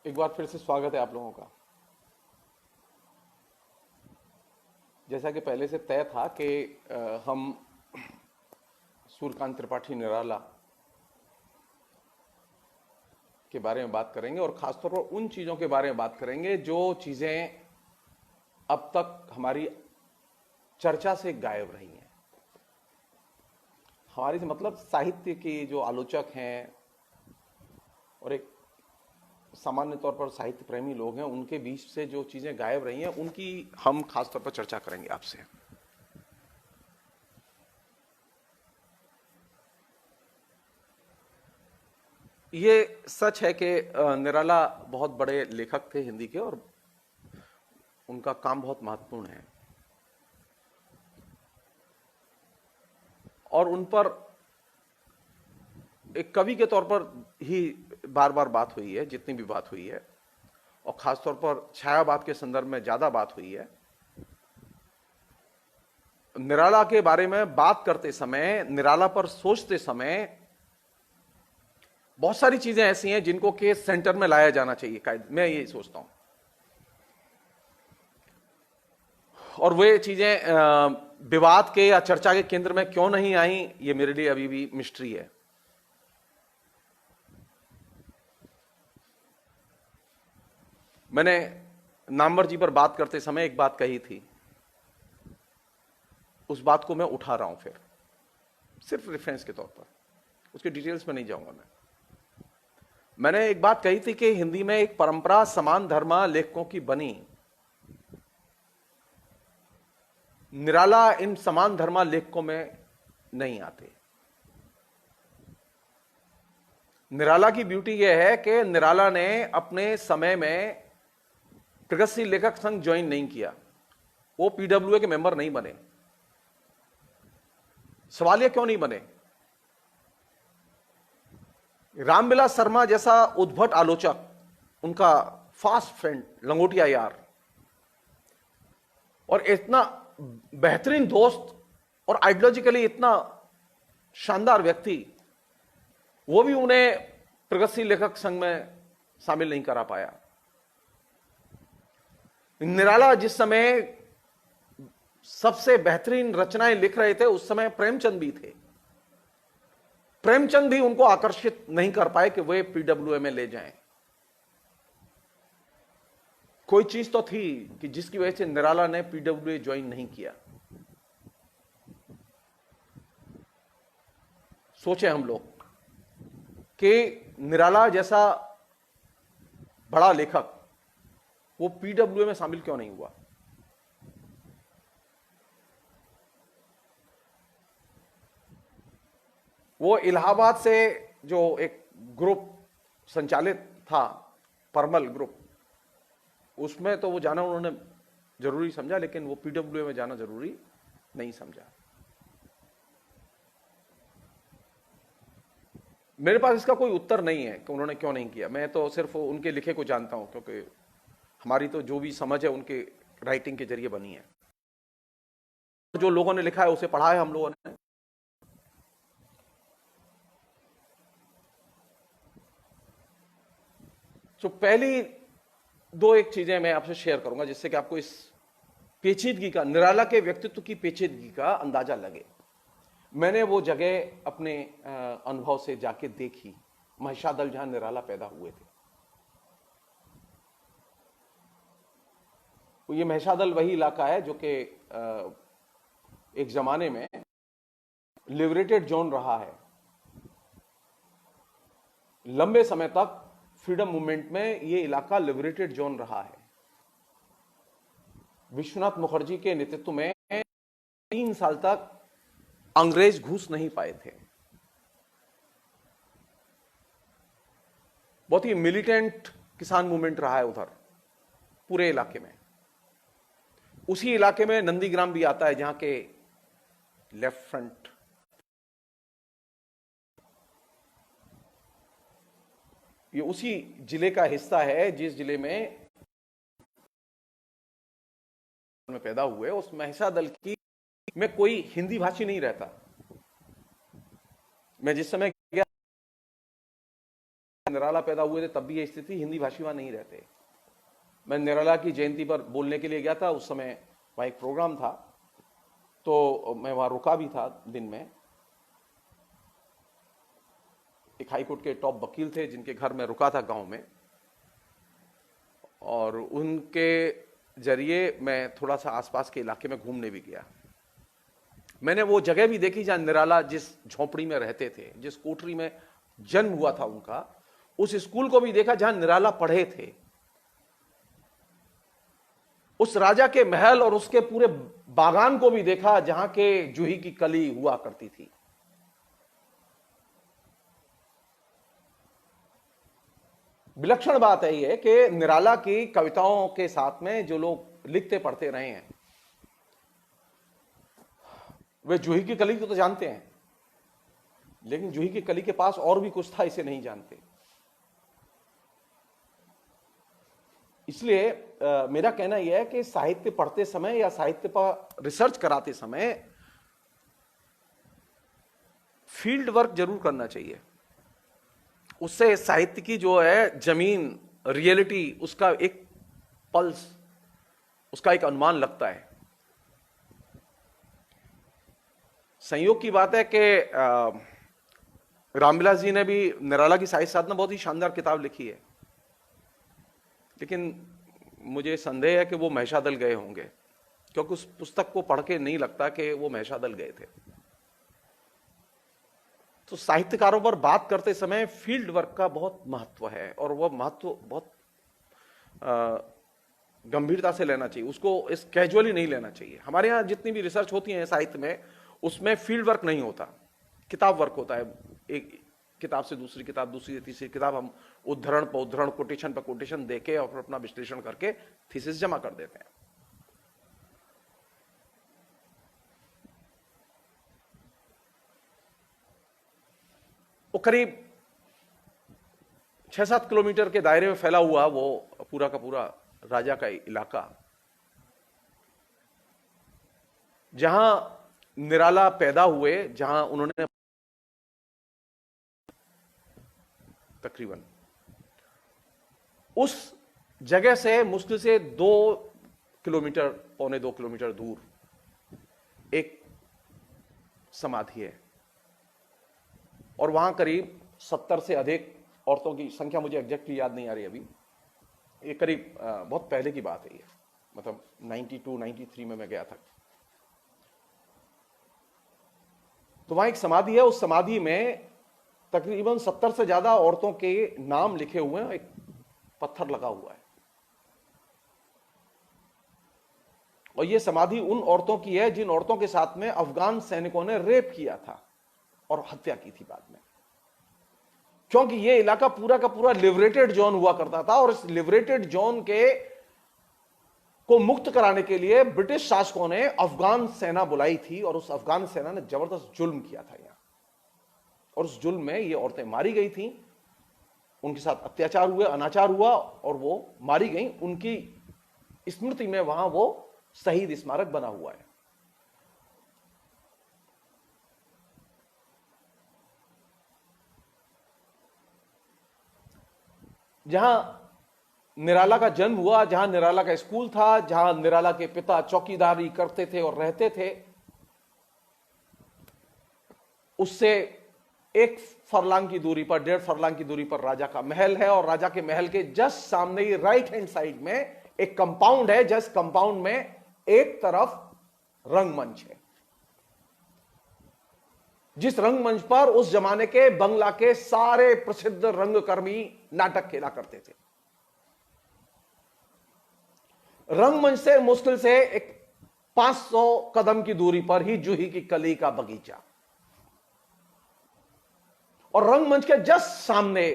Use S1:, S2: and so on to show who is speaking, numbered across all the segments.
S1: एक बार फिर से स्वागत है आप लोगों का। जैसा कि पहले से तय था कि हम सूर्यकांत त्रिपाठी निराला के बारे में बात करेंगे और खासतौर पर उन चीज़ों के बारे में बात करेंगे जो चीज़ें अब तक हमारी चर्चा से गायब रही हैं। हमारी से मतलब साहित्य के जो आलोचक हैं और एक सामान्य तौर पर साहित्य प्रेमी लोग हैं, उनके बीच से जो चीज़ें गायब रही हैं उनकी हम खासतौर पर चर्चा करेंगे आपसे। ये सच है कि निराला बहुत बड़े लेखक थे हिंदी के और उनका काम बहुत महत्वपूर्ण है और उन पर एक कवि के तौर पर ही बार बार बात हुई है, जितनी भी बात हुई है, और खासतौर पर छायावाद के संदर्भ में ज्यादा बात हुई है। निराला के बारे में बात करते समय, निराला पर सोचते समय बहुत सारी चीजें ऐसी हैं जिनको के सेंटर में लाया जाना चाहिए, मैं यही सोचता हूं। और वे चीजें विवाद के या चर्चा के केंद्र में क्यों नहीं आई, ये मेरे लिए अभी भी मिस्ट्री है। मैंने नामवर जी पर बात करते समय एक बात कही थी, उस बात को मैं उठा रहा हूं फिर, सिर्फ रेफरेंस के तौर पर, उसके डिटेल्स में नहीं जाऊंगा। मैंने एक बात कही थी कि हिंदी में एक परंपरा समान धर्मा लेखकों की बनी। निराला इन समान धर्मा लेखकों में नहीं आते। निराला की ब्यूटी यह है कि निराला ने अपने समय में प्रगतिशील लेखक संघ ज्वाइन नहीं किया, वो पीडब्ल्यूए के मेंबर नहीं बने। सवाल यह क्यों नहीं बने? रामविलास शर्मा जैसा उद्भट आलोचक, उनका फास्ट फ्रेंड, लंगोटिया यार, और इतना बेहतरीन दोस्त और आइडियोलॉजिकली इतना शानदार व्यक्ति, वो भी उन्हें प्रगतिशील लेखक संघ में शामिल नहीं करा पाया। निराला जिस समय सबसे बेहतरीन रचनाएं लिख रहे थे, उस समय प्रेमचंद भी थे। प्रेमचंद भी उनको आकर्षित नहीं कर पाए कि वे पीडब्ल्यूए में ले जाएं। कोई चीज तो थी कि जिसकी वजह से निराला ने पीडब्ल्यूए ज्वाइन नहीं किया। सोचे हम लोग कि निराला जैसा बड़ा लेखक वो पीडब्ल्यूए में शामिल क्यों नहीं हुआ? वो इलाहाबाद से जो एक ग्रुप संचालित था, परमल ग्रुप, उसमें तो वो जाना उन्होंने जरूरी समझा, लेकिन वो पीडब्ल्यूए में जाना जरूरी नहीं समझा। मेरे पास इसका कोई उत्तर नहीं है कि उन्होंने क्यों नहीं किया। मैं तो सिर्फ उनके लिखे को जानता हूं, क्योंकि हमारी तो जो भी समझ है उनके राइटिंग के जरिए बनी है। जो लोगों ने लिखा है उसे पढ़ा है हम लोगों ने। तो पहली दो एक चीजें मैं आपसे शेयर करूंगा जिससे कि आपको इस पेचीदगी का, निराला के व्यक्तित्व की पेचीदगी का अंदाजा लगे। मैंने वो जगह अपने अनुभव से जाके देखी, महिषादल जहां निराला पैदा हुए थे। तो ये महिषादल वही इलाका है जो कि एक जमाने में लिबरेटेड जोन रहा है। लंबे समय तक फ्रीडम मूवमेंट में ये इलाका लिबरेटेड जोन रहा है। विश्वनाथ मुखर्जी के नेतृत्व में 3 साल तक अंग्रेज घुस नहीं पाए थे। बहुत ही मिलिटेंट किसान मूवमेंट रहा है उधर पूरे इलाके में। उसी इलाके में नंदीग्राम भी आता है, जहां के लेफ्ट फ्रंट, ये उसी जिले का हिस्सा है जिस जिले में पैदा हुए। उस महिषादल की में कोई हिंदी भाषी नहीं रहता। मैं जिस समय निराला पैदा हुए थे तब भी ये स्थिति, हिंदी भाषी वहां नहीं रहते। मैं निराला की जयंती पर बोलने के लिए गया था, उस समय वहां एक प्रोग्राम था, तो मैं वहां रुका भी था दिन में। एक हाईकोर्ट के टॉप वकील थे जिनके घर में रुका था गांव में, और उनके जरिए मैं थोड़ा सा आसपास के इलाके में घूमने भी गया। मैंने वो जगह भी देखी जहां निराला जिस झोपड़ी में रहते थे, जिस कोठरी में जन्म हुआ था उनका, उस स्कूल को भी देखा जहां निराला पढ़े थे। उस राजा के महल और उसके पूरे बागान को भी देखा जहां के जूही की कली हुआ करती थी। विलक्षण बात है यह कि निराला की कविताओं के साथ में जो लोग लिखते पढ़ते रहे हैं वे जूही की कली को तो जानते हैं, लेकिन जूही की कली के पास और भी कुछ था, इसे नहीं जानते। इसलिए मेरा कहना यह है कि साहित्य पढ़ते समय या साहित्य पर रिसर्च कराते समय फील्ड वर्क जरूर करना चाहिए। उससे साहित्य की जो है जमीन, रियलिटी, उसका एक पल्स, उसका एक अनुमान लगता है। संयोग की बात है कि रामविलास जी ने भी निराला की साहित्य साधना बहुत ही शानदार किताब लिखी है, लेकिन मुझे संदेह है कि वो महिषादल गए होंगे, क्योंकि उस पुस्तक को पढ़ के नहीं लगता कि वो महिषादल गए थे। तो साहित्यकारों पर बात करते समय फील्ड वर्क का बहुत महत्व है, और वह महत्व बहुत गंभीरता से लेना चाहिए, उसको इस कैजुअली नहीं लेना चाहिए। हमारे यहाँ जितनी भी रिसर्च होती है साहित्य में, उसमें फील्ड वर्क नहीं होता, किताब वर्क होता है। एक किताब से दूसरी किताब, दूसरी से तीसरी किताब, हम उद्धरण पर उद्धरण, कोटेशन पर कोटेशन देके और अपना विश्लेषण करके थीसिस जमा कर देते हैं। वो करीब 6-7 किलोमीटर के दायरे में फैला हुआ वो पूरा का पूरा राजा का इलाका, जहां निराला पैदा हुए, जहां उन्होंने तकरीबन उस जगह से मुश्किल से 2 किलोमीटर, पौने 2 किलोमीटर दूर एक समाधि है, और वहां करीब 70 से अधिक औरतों की संख्या, मुझे एग्जैक्टली याद नहीं आ रही अभी, ये करीब बहुत पहले की बात है, ये मतलब 92-93 में मैं गया था। तो वहां एक समाधि है, उस समाधि में तकरीबन 70 से ज्यादा औरतों के नाम लिखे हुए हैं, एक पत्थर लगा हुआ है, और यह समाधि उन औरतों की है जिन औरतों के साथ में अफगान सैनिकों ने रेप किया था और हत्या की थी बाद में। क्योंकि यह इलाका पूरा का पूरा लिबरेटेड जोन हुआ करता था, और इस लिबरेटेड जोन के को मुक्त कराने के लिए ब्रिटिश शासकों ने अफगान सेना बुलाई थी, और उस अफगान सेना ने जबरदस्त जुल्म किया था यहां, और उस जुल्म में ये औरतें मारी गई थीं, उनके साथ अत्याचार हुए, अनाचार हुआ, और वो मारी गई। उनकी स्मृति में वहां वो शहीद स्मारक बना हुआ है। जहां निराला का जन्म हुआ, जहां निराला का स्कूल था, जहां निराला के पिता चौकीदारी करते थे और रहते थे, उससे 1 फरलांग की दूरी पर, 1.5 फरलांग की दूरी पर राजा का महल है, और राजा के महल के जस्ट सामने ही राइट हैंड साइड में एक कंपाउंड है, जिस कंपाउंड में एक तरफ रंगमंच है, जिस रंगमंच पर उस जमाने के बंगला के सारे प्रसिद्ध रंगकर्मी नाटक खेला करते थे। रंगमंच से मुश्किल से एक 500 कदम की दूरी पर ही जूही की कली का बगीचा, और रंगमंच के जस्ट सामने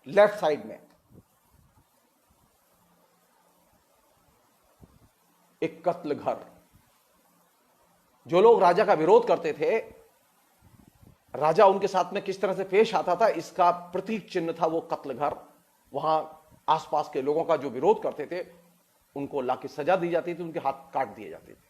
S1: लेफ्ट साइड में एक कत्ल घर। जो लोग राजा का विरोध करते थे, राजा उनके साथ में किस तरह से पेश आता था, इसका प्रतीक चिन्ह था वो कत्ल घर। वहां आसपास के लोगों का जो विरोध करते थे, उनको लाके सजा दी जाती थी, उनके हाथ काट दिए जाते थे।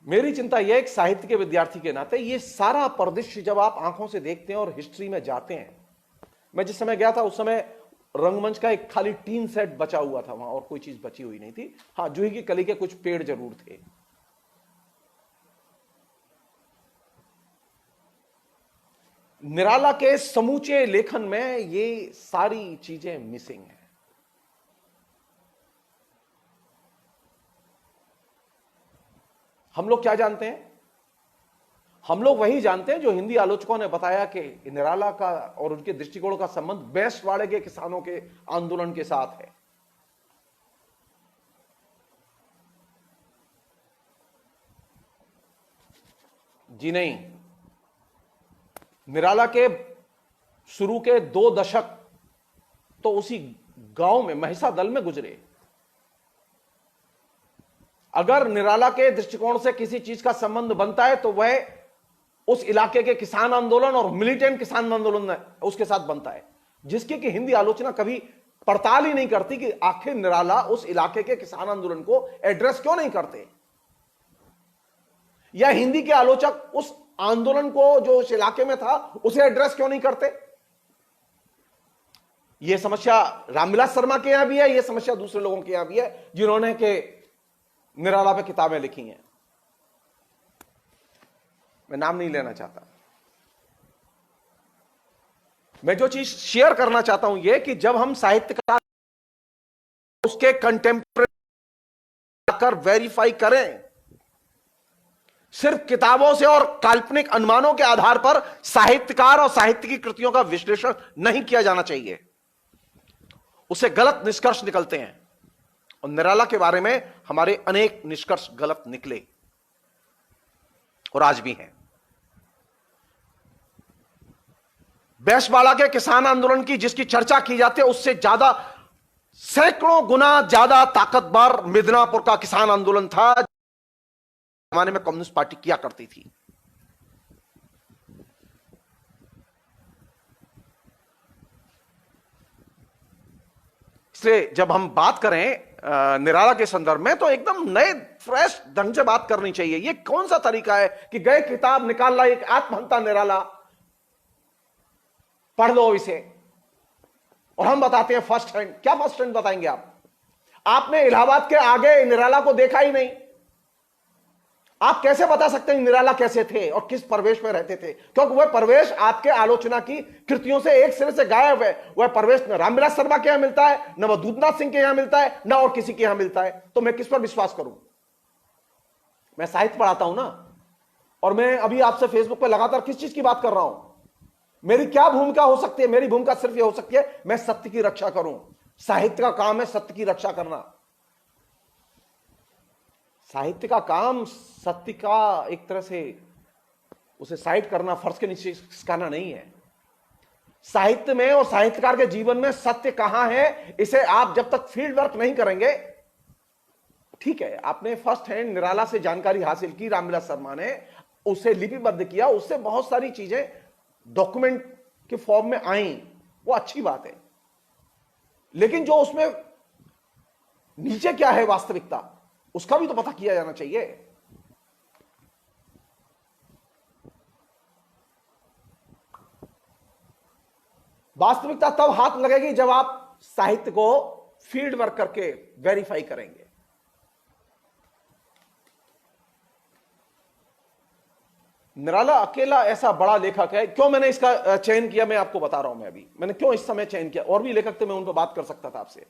S1: मेरी चिंता यह है कि साहित्य के विद्यार्थी के नाते ये सारा परिदृश्य जब आप आंखों से देखते हैं और हिस्ट्री में जाते हैं, मैं जिस समय गया था उस समय रंगमंच का एक खाली टीन सेट बचा हुआ था वहां, और कोई चीज बची हुई नहीं थी। हां, जूही की कली के कुछ पेड़ जरूर थे। निराला के समूचे लेखन में ये सारी चीजें मिसिंग हैं। हम लोग क्या जानते हैं? हम लोग वही जानते हैं जो हिंदी आलोचकों ने बताया कि निराला का और उनके दृष्टिकोण का संबंध बेसवाड़े के किसानों के आंदोलन के साथ है। जी नहीं, निराला के शुरू के 2 दशक तो उसी गांव में महिसा दल में गुजरे। अगर निराला के दृष्टिकोण से किसी चीज का संबंध बनता है तो वह उस इलाके के किसान आंदोलन और मिलिटेंट किसान आंदोलन उसके साथ बनता है, जिसकी कि हिंदी आलोचना कभी पड़ताल ही नहीं करती कि आखिर निराला उस इलाके के किसान आंदोलन को एड्रेस क्यों नहीं करते, या हिंदी के आलोचक उस आंदोलन को जो उस इलाके में था उसे एड्रेस क्यों नहीं करते। यह समस्या रामविलास शर्मा के यहां भी है, यह समस्या दूसरे लोगों के यहां भी है जिन्होंने के निराला पे किताबें लिखी हैं। मैं नाम नहीं लेना चाहता। मैं जो चीज शेयर करना चाहता हूं यह कि जब हम साहित्य का उसके कंटेम्परेरी कर वेरीफाई करें, सिर्फ किताबों से और काल्पनिक अनुमानों के आधार पर साहित्यकार और साहित्य की कृतियों का विश्लेषण नहीं किया जाना चाहिए। उससे गलत निष्कर्ष निकलते हैं, और निराला के बारे में हमारे अनेक निष्कर्ष गलत निकले और आज भी हैं। बैसवाड़ा के किसान आंदोलन की जिसकी चर्चा की जाती है उससे ज्यादा सैकड़ों गुना ज्यादा ताकतवर मिदनापुर का किसान आंदोलन था, जमाने में कम्युनिस्ट पार्टी किया करती थी। इसलिए जब हम बात करें निराला के संदर्भ में तो एकदम नए फ्रेश ढंग से बात करनी चाहिए। ये कौन सा तरीका है कि गए किताब निकाल ला, एक आत्महंता निराला, पढ़ लो इसे, और हम बताते हैं फर्स्ट हैंड। क्या फर्स्ट हैंड बताएंगे आप? आपने इलाहाबाद के आगे निराला को देखा ही नहीं, आप कैसे बता सकते हैं निराला कैसे थे और किस परिवेश में रहते थे? क्योंकि वह परिवेश आपके आलोचना की कृतियों से एक सिरे से गायब है। वह परिवेश न रामविलास शर्मा के यहां मिलता है, न दूधनाथ सिंह के यहां मिलता है, न और किसी के यहां मिलता है। तो मैं किस पर विश्वास करूं? मैं साहित्य पढ़ाता हूं ना, और मैं अभी आपसे फेसबुक पर लगातार किस चीज की बात कर रहा हूं? मेरी क्या भूमिका हो सकती है? मेरी भूमिका सिर्फ यह हो सकती है मैं सत्य की रक्षा करूं। साहित्य का काम है सत्य की रक्षा करना। साहित्य का काम सत्य का एक तरह से उसे साइड करना, फर्श के नीचे सिखाना नहीं है। साहित्य में और साहित्यकार के जीवन में सत्य कहां है, इसे आप जब तक फील्ड वर्क नहीं करेंगे, ठीक है, आपने फर्स्ट हैंड निराला से जानकारी हासिल की, रामविलास शर्मा ने उसे लिपिबद्ध किया, उससे बहुत सारी चीजें डॉक्यूमेंट के फॉर्म में आई, वो अच्छी बात है। लेकिन जो उसमें नीचे क्या है वास्तविकता, उसका भी तो पता किया जाना चाहिए। वास्तविकता तब हाथ लगेगी जब आप साहित्य को फील्ड वर्क करके वेरीफाई करेंगे। निराला अकेला ऐसा बड़ा लेखक है। क्यों मैंने इसका चयन किया मैं आपको बता रहा हूं। मैं अभी मैंने क्यों इस समय चयन किया, और भी लेखक थे, मैं उन पर बात कर सकता था आपसे।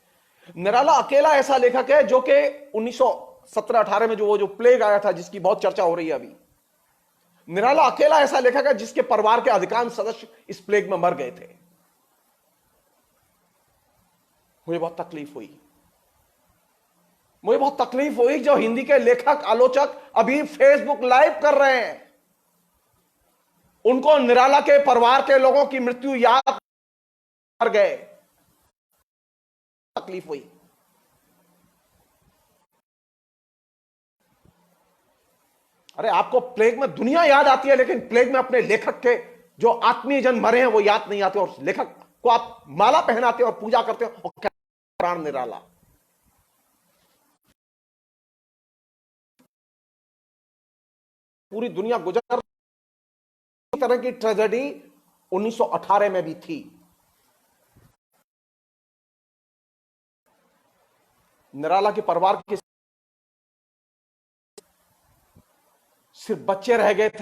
S1: निराला अकेला ऐसा लेखक है जो कि 1917-18 में जो प्लेग आया था, जिसकी बहुत चर्चा हो रही है अभी, निराला अकेला ऐसा लेखक है जिसके परिवार के अधिकांश सदस्य इस प्लेग में मर गए थे। मुझे बहुत तकलीफ हुई जो हिंदी के लेखक आलोचक अभी फेसबुक लाइव कर रहे हैं, उनको निराला के परिवार के लोगों की मृत्यु याद कर गए। तकलीफ हुई। अरे आपको प्लेग में दुनिया याद आती है, लेकिन प्लेग में अपने लेखक के जो आत्मीय जन मरे हैं वो याद नहीं आते, और लेखक को आप माला पहनाते हो और पूजा करते हो, और प्राण निराला। पूरी दुनिया गुजर तरह की ट्रेजेडी 1918 में भी थी। निराला के परिवार के सिर्फ बच्चे रह गए थे।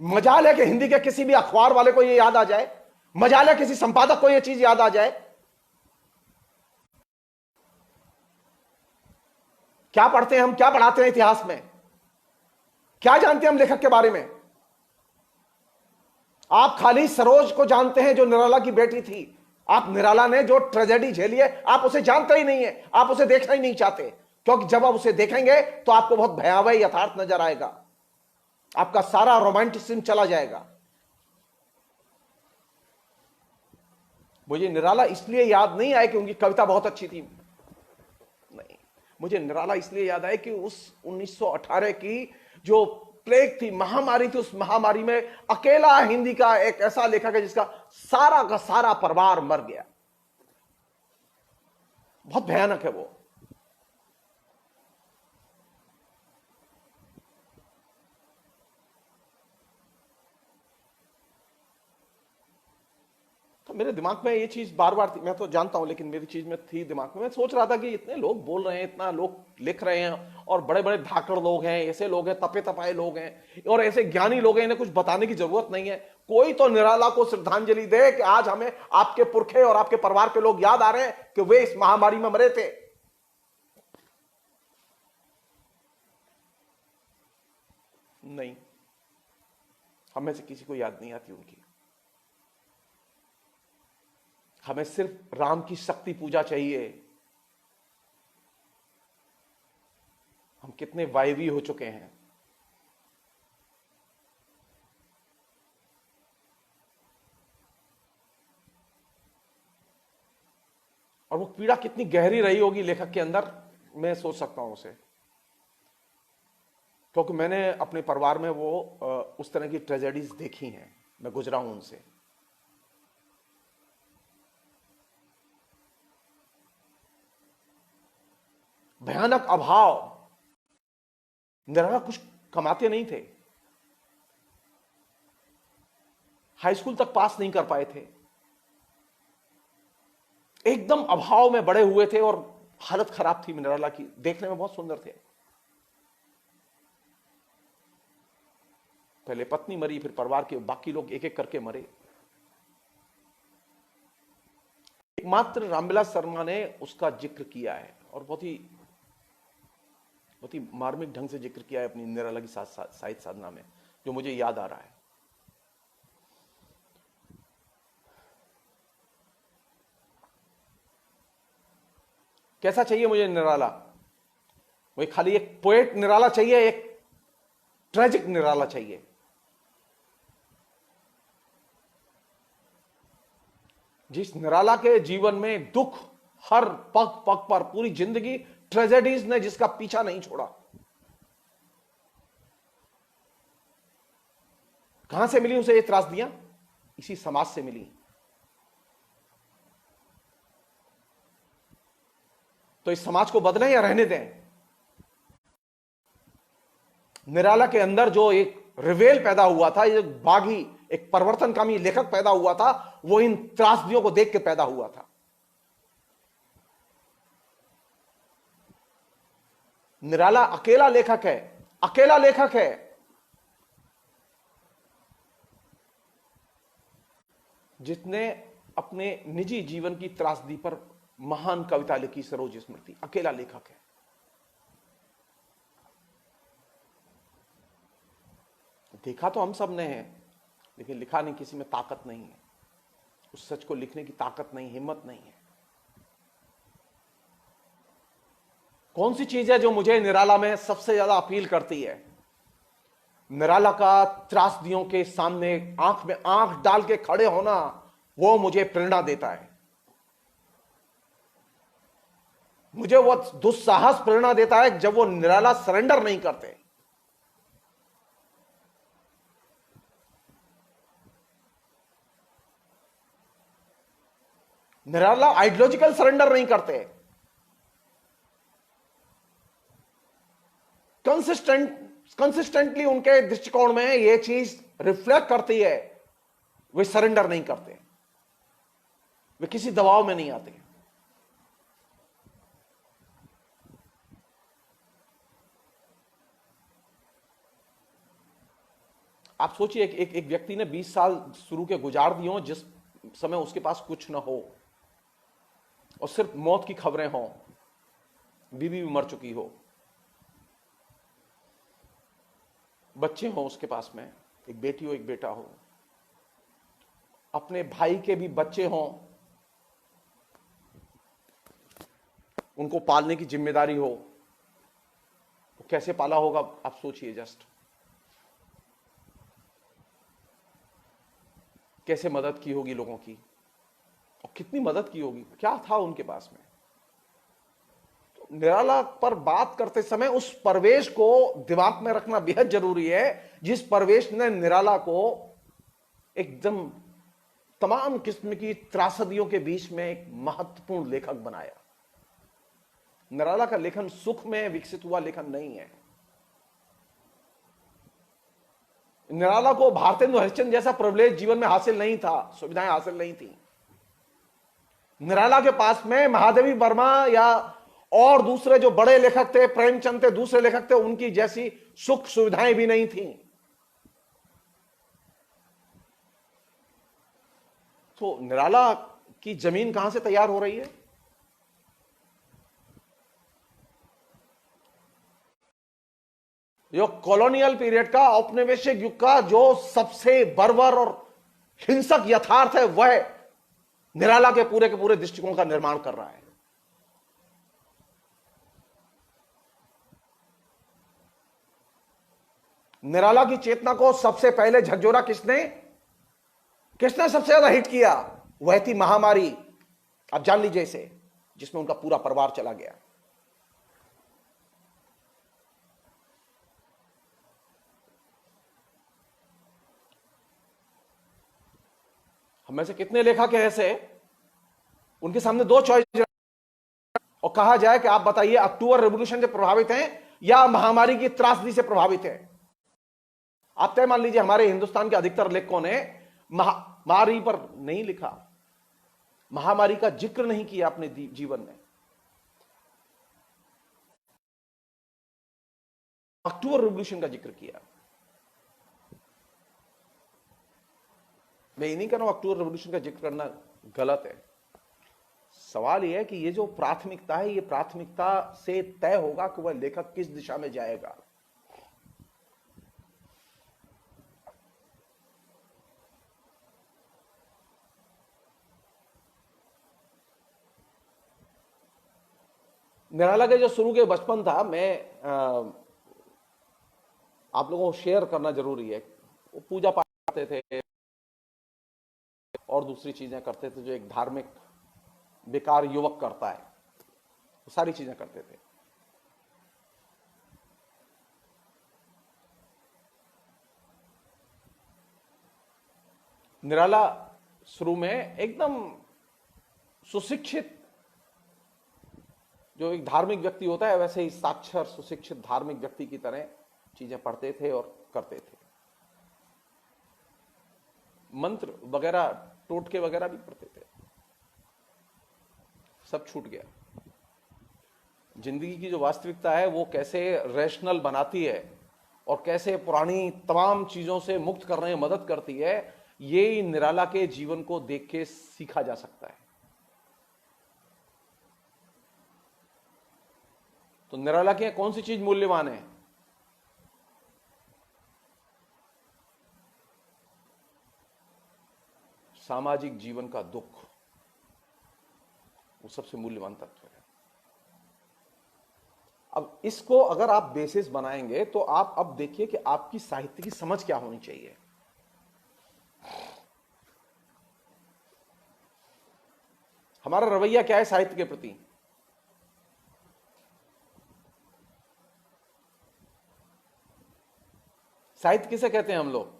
S1: मजाल है कि हिंदी के किसी भी अखबार वाले को यह याद आ जाए, मजाल है किसी संपादक को यह चीज याद आ जाए। क्या पढ़ते हैं हम, क्या पढ़ाते हैं इतिहास में, क्या जानते हैं हम लेखक के बारे में? आप खाली सरोज को जानते हैं जो निराला की बेटी थी। आप निराला ने जो ट्रेजेडी झेली है आप उसे जानते ही नहीं है, आप उसे देखना ही नहीं चाहते, क्योंकि जब आप उसे देखेंगे तो आपको बहुत भयावह यथार्थ नजर आएगा, आपका सारा रोमांटिसिज्म चला जाएगा। मुझे निराला इसलिए याद नहीं आया कि उनकी कविता बहुत अच्छी थी, नहीं, मुझे निराला इसलिए याद आया कि उस 1918 की जो प्लेग थी, महामारी थी, उस महामारी में अकेला हिंदी का एक ऐसा लेखक है जिसका सारा का सारा परिवार मर गया। बहुत भयानक है वो। तो मेरे दिमाग में ये चीज बार बार थी, मैं तो जानता हूं, लेकिन मेरी चीज में थी दिमाग में। मैं सोच रहा था कि इतने लोग बोल रहे हैं, इतना लोग लिख रहे हैं, और बड़े बड़े धाकड़ लोग हैं, ऐसे लोग हैं, तपे तपाए लोग हैं, और ऐसे ज्ञानी लोग हैं, इन्हें कुछ बताने की जरूरत नहीं है। कोई तो निराला को श्रद्धांजलि दे कि आज हमें आपके पुरखे और आपके परिवार के लोग याद आ रहे हैं कि वे इस महामारी में मरे थे। नहीं, हमें से किसी को याद नहीं आती उनकी। हमें सिर्फ राम की शक्ति पूजा चाहिए। हम कितने वायवी हो चुके हैं। और वो पीड़ा कितनी गहरी रही होगी लेखक के अंदर, मैं सोच सकता हूं उसे, क्योंकि मैंने अपने परिवार में वो उस तरह की ट्रेजेडीज देखी हैं, मैं गुजरा हूं उनसे। भयानक अभाव। निराला कुछ कमाते नहीं थे, हाई स्कूल तक पास नहीं कर पाए थे, एकदम अभाव में बड़े हुए थे, और हालत खराब थी निराला की। देखने में बहुत सुंदर थे। पहले पत्नी मरी, फिर परिवार के बाकी लोग एक एक करके मरे। एकमात्र रामविलास शर्मा ने उसका जिक्र किया है, और बहुत ही मार्मिक ढंग से जिक्र किया है अपनी निराला की साहित्य साधना में, जो मुझे याद आ रहा है। कैसा चाहिए मुझे निराला? वही खाली एक पोएट निराला चाहिए, एक ट्रेजिक निराला चाहिए। जिस निराला के जीवन में दुख हर पग पग पर, पूरी जिंदगी ट्रेजेडीज ने जिसका पीछा नहीं छोड़ा। कहां से मिली उसे ये त्रासदियां? इसी समाज से मिली। तो इस समाज को बदलें या रहने दें? निराला के अंदर जो एक रिवेल पैदा हुआ था, एक बागी, एक परिवर्तनकामी लेखक पैदा हुआ था, वो इन त्रासदियों को देख के पैदा हुआ था। निराला अकेला लेखक है, अकेला लेखक है। जिसने अपने निजी जीवन की त्रासदी पर महान कविता लिखी, सरोज स्मृति, अकेला लेखक है। देखा तो हम सब ने है, लेकिन लिखा नहीं, किसी में ताकत नहीं है, उस सच को लिखने की ताकत नहीं, हिम्मत नहीं है। कौन सी चीज है जो मुझे निराला में सबसे ज्यादा अपील करती है? निराला का त्रासदियों के सामने आंख में आंख डाल के खड़े होना, वो मुझे प्रेरणा देता है। मुझे वो दुस्साहस प्रेरणा देता है जब वो निराला सरेंडर नहीं करते। निराला आइडियोलॉजिकल सरेंडर नहीं करते, कंसिस्टेंटली उनके दृष्टिकोण में यह चीज रिफ्लेक्ट करती है, वे सरेंडर नहीं करते, वे किसी दबाव में नहीं आते। आप सोचिए एक व्यक्ति ने 20 साल शुरू के गुजार दिए हों, जिस समय उसके पास कुछ ना हो और सिर्फ मौत की खबरें हों, बीवी भी मर चुकी हो, बच्चे हों उसके पास में, एक बेटी हो एक बेटा हो, अपने भाई के भी बच्चे हों, उनको पालने की जिम्मेदारी हो, वो कैसे पाला होगा आप सोचिए जस्ट। कैसे मदद की होगी लोगों की, और कितनी मदद की होगी, क्या था उनके पास में। तो निराला पर बात करते समय उस परवेश को दिमाग में रखना बेहद जरूरी है, जिस परवेश ने निराला को एकदम तमाम किस्म की त्रासदियों के बीच में एक महत्वपूर्ण लेखक बनाया। निराला का लेखन सुख में विकसित हुआ लेखन नहीं है। निराला को भारतेंदु हरिश्चंद्र जैसा प्रिविलेज जीवन में हासिल नहीं था, सुविधाएं हासिल नहीं थी। निराला के पास में महादेवी वर्मा या और दूसरे जो बड़े लेखक थे, प्रेमचंद थे, दूसरे लेखक थे, उनकी जैसी सुख सुविधाएं भी नहीं थी। तो निराला की जमीन कहां से तैयार हो रही है? जो कॉलोनियल पीरियड का, औपनिवेशिक युग का जो सबसे बर्बर और हिंसक यथार्थ है, वह निराला के पूरे दृष्टिकोण का निर्माण कर रहा है। निराला की चेतना को सबसे पहले झकझोरा किसने सबसे ज्यादा हिट किया? वह थी महामारी। आप जान लीजिए इसे, जिसमें उनका पूरा परिवार चला गया। हम में से कितने लेखक हैं ऐसे, उनके सामने दो चॉइस और कहा जाए कि आप बताइए अक्टूबर रेवोल्यूशन से प्रभावित हैं या महामारी की त्रासदी से प्रभावित हैं। आप तय मान लीजिए, हमारे हिंदुस्तान के अधिकतर लेखकों ने महामारी पर नहीं लिखा, महामारी का जिक्र नहीं किया अपने जीवन में। अक्टूबर रेवोल्यूशन का जिक्र किया। मैं ये नहीं कह रहा हूं अक्टूबर रेवोल्यूशन का जिक्र करना गलत है। सवाल यह है कि ये जो प्राथमिकता है, ये प्राथमिकता से तय होगा कि वह लेखक किस दिशा में जाएगा। निराला के जो शुरू के बचपन था, मैं आप लोगों को शेयर करना जरूरी है। वो पूजा पाठ करते थे और दूसरी चीजें करते थे जो एक धार्मिक बेकार युवक करता है, वो सारी चीजें करते थे। निराला शुरू में एकदम सुशिक्षित, जो एक धार्मिक व्यक्ति होता है वैसे ही साक्षर सुशिक्षित धार्मिक व्यक्ति की तरह चीजें पढ़ते थे और करते थे। मंत्र वगैरह, टोटके वगैरह भी पढ़ते थे। सब छूट गया। जिंदगी की जो वास्तविकता है वो कैसे रैशनल बनाती है और कैसे पुरानी तमाम चीजों से मुक्त करने में मदद करती है, ये निराला के जीवन को देख के सीखा जा सकता है। तो निराला के कौन सी चीज मूल्यवान है? सामाजिक जीवन का दुख, वो सबसे मूल्यवान तत्व है। अब इसको अगर आप बेसिस बनाएंगे तो आप अब देखिए कि आपकी साहित्य की समझ क्या होनी चाहिए। हमारा रवैया क्या है साहित्य के प्रति? साहित्य किसे कहते हैं हम लोग?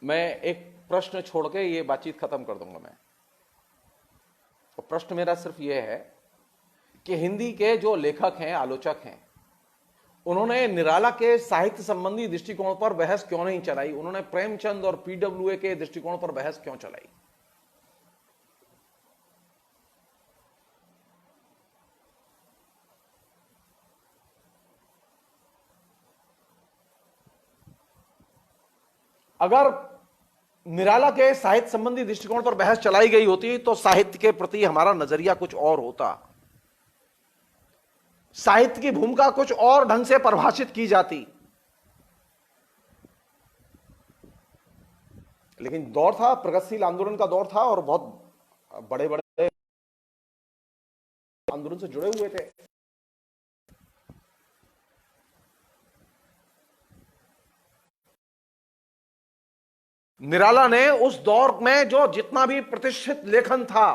S1: मैं एक प्रश्न छोड़ के ये बातचीत खत्म कर दूंगा मैं। और प्रश्न मेरा सिर्फ ये है कि हिंदी के जो लेखक हैं, आलोचक हैं, उन्होंने निराला के साहित्य संबंधी दृष्टिकोण पर बहस क्यों नहीं चलाई? उन्होंने प्रेमचंद और पीडब्ल्यूए के दृष्टिकोण पर बहस क्यों चलाई? अगर निराला के साहित्य संबंधी दृष्टिकोण पर बहस चलाई गई होती तो साहित्य के प्रति हमारा नजरिया कुछ और होता, साहित्य की भूमिका कुछ और ढंग से परिभाषित की जाती। लेकिन दौर था, प्रगतिशील आंदोलन का दौर था और बहुत बड़े बड़े आंदोलन से जुड़े हुए थे। निराला ने उस दौर में जो जितना भी प्रतिष्ठित लेखन था,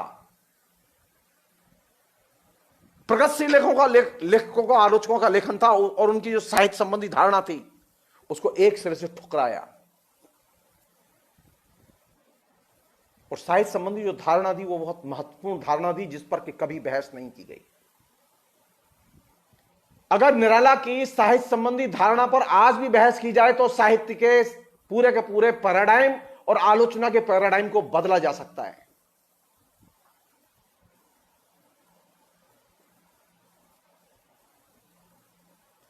S1: प्रगतिशील लेखकों का, आलोचकों का लेखन था और उनकी जो साहित्य संबंधी धारणा थी, उसको एक सिरे से ठुकराया। और साहित्य संबंधी जो धारणा थी वो बहुत महत्वपूर्ण धारणा थी, जिस पर कि कभी बहस नहीं की गई। अगर निराला की साहित्य संबंधी धारणा पर आज भी बहस की जाए तो साहित्य के पूरे पैराडाइम और आलोचना के पैराडाइम को बदला जा सकता है।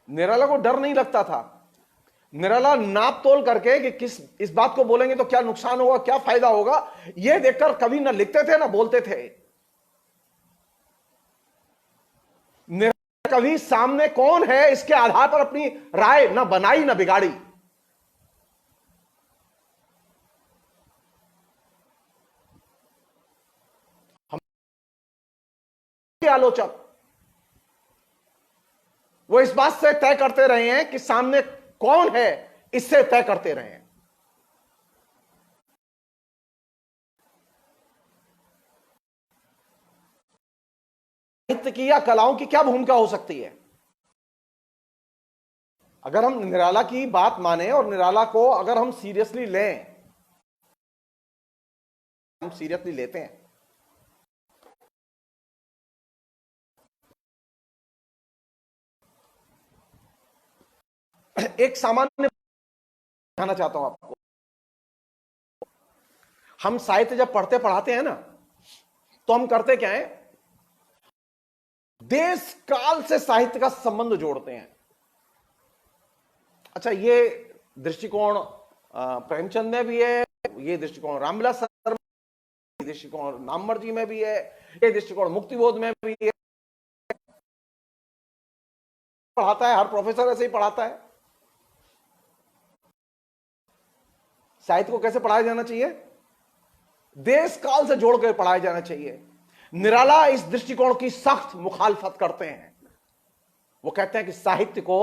S1: निराला को डर नहीं लगता था। निराला नाप तोल करके कि इस बात को बोलेंगे तो क्या नुकसान होगा, क्या फायदा होगा, यह देखकर कभी ना लिखते थे ना बोलते थे। निराला कभी सामने कौन है इसके आधार पर अपनी राय ना बनाई ना बिगाड़ी। हम आलोचक वो इस बात से तय करते रहे हैं कि सामने कौन है, इससे तय करते रहे हैं। साहित्य की या कलाओं की क्या भूमिका हो सकती है? अगर हम निराला की बात माने और निराला को अगर हम सीरियसली लें, हम सीरियसली लेते हैं, एक सामान्य कहना चाहता हूं आपको। हम साहित्य जब पढ़ते पढ़ाते हैं ना, तो हम करते क्या है, देश काल से साहित्य का संबंध जोड़ते हैं। अच्छा, ये दृष्टिकोण प्रेमचंद में भी है, ये दृष्टिकोण रामविलास शर्मा, ये दृष्टिकोण नामवर जी में भी है, ये दृष्टिकोण मुक्तिबोध में भी है। पढ़ाता है, हर प्रोफेसर ऐसे ही पढ़ाता है। साहित्य को कैसे पढ़ाया जाना चाहिए? देश काल से जोड़कर पढ़ाया जाना चाहिए। निराला इस दृष्टिकोण की सख्त मुखालफत करते हैं। वो कहते हैं कि साहित्य को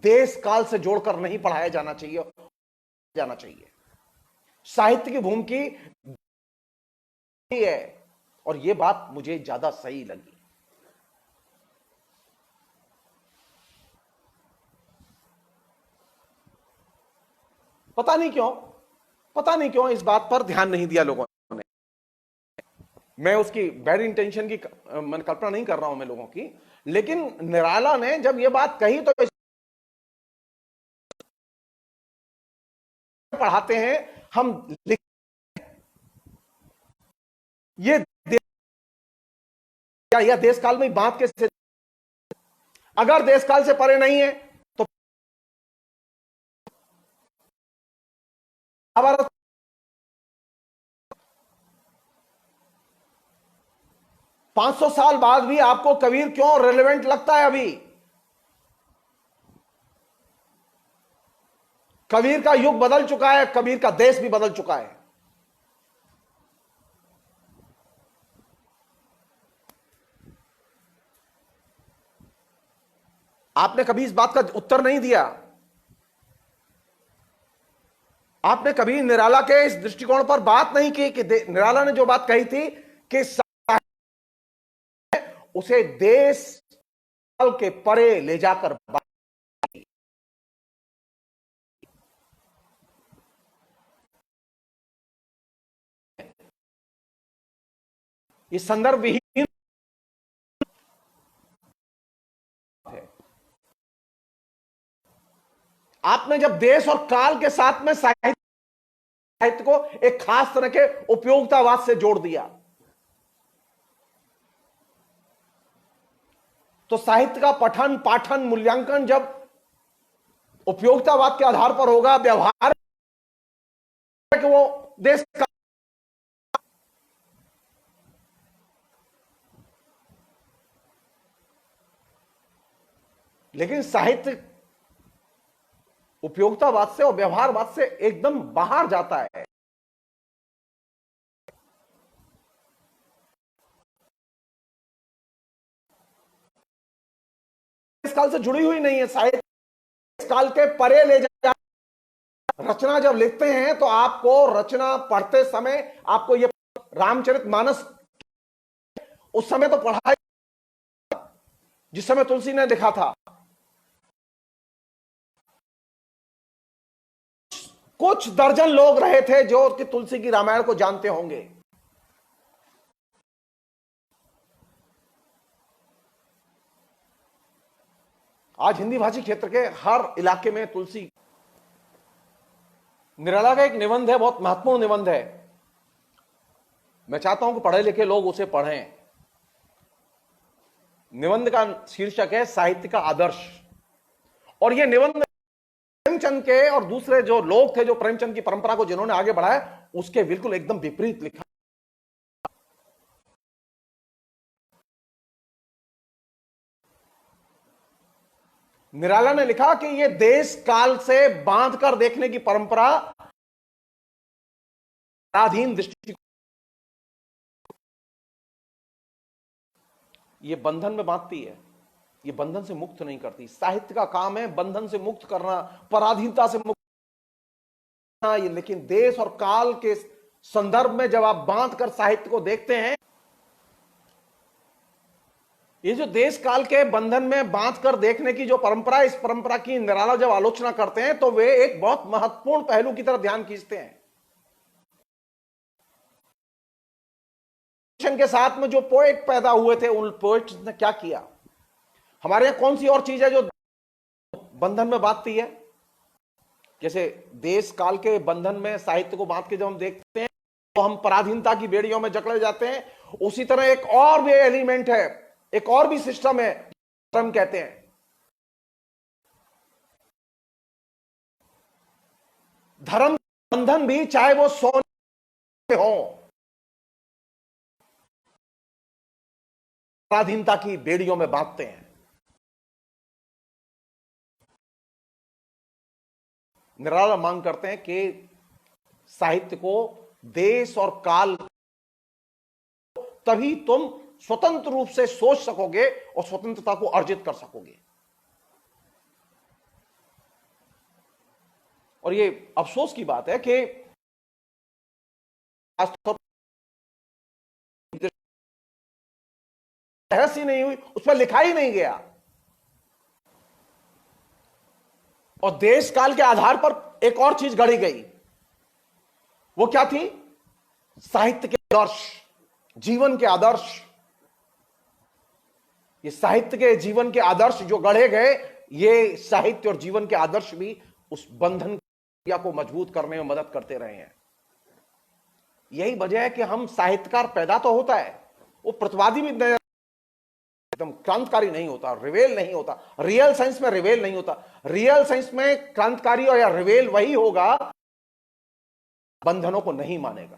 S1: देश काल से जोड़कर नहीं पढ़ाया जाना चाहिए। साहित्य की भूमिका है, और यह बात मुझे ज्यादा सही लगी। पता नहीं क्यों इस बात पर ध्यान नहीं दिया लोगों ने। मैं उसकी बैड इंटेंशन की मैं कल्पना नहीं कर रहा हूं मैं लोगों की, लेकिन निराला ने जब यह बात कही तो पढ़ाते हैं हम लिख, ये या देश काल में बात कैसे, अगर देश काल से परे नहीं है तो 500 साल बाद भी आपको कबीर क्यों रेलेवेंट लगता है? अभी कबीर का युग बदल चुका है, कबीर का देश भी बदल चुका है। आपने कभी इस बात का उत्तर नहीं दिया। आपने कभी निराला के इस दृष्टिकोण पर बात नहीं की कि निराला ने जो बात कही थी कि उसे देश के परे ले जाकर ये संदर्भ विहीन है। आपने जब देश और काल के साथ में साहित्य को एक खास तरह के उपयोगितावाद से जोड़ दिया, तो साहित्य का पठन पाठन मूल्यांकन जब उपयोगितावाद के आधार पर होगा, व्यवहार कि वो देश का, लेकिन साहित्य उपयोगितावाद से और व्यवहारवाद से एकदम बाहर जाता है। इस काल से जुड़ी हुई नहीं है, साहित्य इस काल के परे ले जा। रचना जब लिखते हैं तो आपको रचना पढ़ते समय आपको ये रामचरितमानस उस समय तो पढ़ा जिस समय तुलसी ने लिखा था। कुछ दर्जन लोग रहे थे जो कि तुलसी की रामायण को जानते होंगे। आज हिंदी भाषी क्षेत्र के हर इलाके में तुलसी। निराला का एक निबंध है, बहुत महत्वपूर्ण निबंध है। मैं चाहता हूं कि पढ़े लिखे लोग उसे पढ़ें। निबंध का शीर्षक है साहित्य का आदर्श। और यह निबंध प्रेमचंद के और दूसरे जो लोग थे जो प्रेमचंद की परंपरा को जिन्होंने आगे बढ़ाया उसके बिल्कुल एकदम विपरीत लिखा। निराला ने लिखा कि यह देश काल से बांध कर देखने की परंपरा पराधीन दृष्टिकोण, यह बंधन में बांधती है, ये बंधन से मुक्त नहीं करती। साहित्य का काम है बंधन से मुक्त करना, पराधीनता से मुक्त करना। लेकिन देश और काल के संदर्भ में जब आप बांध कर साहित्य को देखते हैं, ये जो देश काल के बंधन में बांध कर देखने की जो परंपरा, इस परंपरा की निराला जब आलोचना करते हैं तो वे एक बहुत महत्वपूर्ण पहलू की तरफ ध्यान खींचते हैं। के साथ में जो पोएट पैदा हुए थे, उन पोएट्स ने क्या किया? हमारे यहां कौन सी और चीज है जो बंधन में बांधती है? जैसे देश काल के बंधन में साहित्य को बांध के जब हम देखते हैं तो हम पराधीनता की बेड़ियों में जकड़े जाते हैं। उसी तरह एक और भी एलिमेंट है, एक और भी सिस्टम है, हम कहते हैं धर्म बंधन भी, चाहे वो सोने हो, पराधीनता की बेड़ियों में बांधते हैं। निराला मांग करते हैं कि साहित्य को देश और काल, तभी तुम स्वतंत्र रूप से सोच सकोगे और स्वतंत्रता को अर्जित कर सकोगे। और ये अफसोस की बात है कि बहस ही नहीं हुई, उस पर लिखा ही नहीं गया। और देश काल के आधार पर एक और चीज गढ़ी गई। वो क्या थी? साहित्य के आदर्श, जीवन के आदर्श। ये साहित्य के जीवन के आदर्श जो गढ़े गए, ये साहित्य और जीवन के आदर्श भी उस बंधन को मजबूत करने में मदद करते रहे हैं। यही वजह है कि हम साहित्यकार पैदा तो होता है, वो प्रतिवादी भी एकदम क्रांतिकारी नहीं होता, रिवेल नहीं होता। रियल साइंस में रिवेल नहीं होता। रियल साइंस में क्रांतिकारी और या रिवेल वही होगा बंधनों को नहीं मानेगा।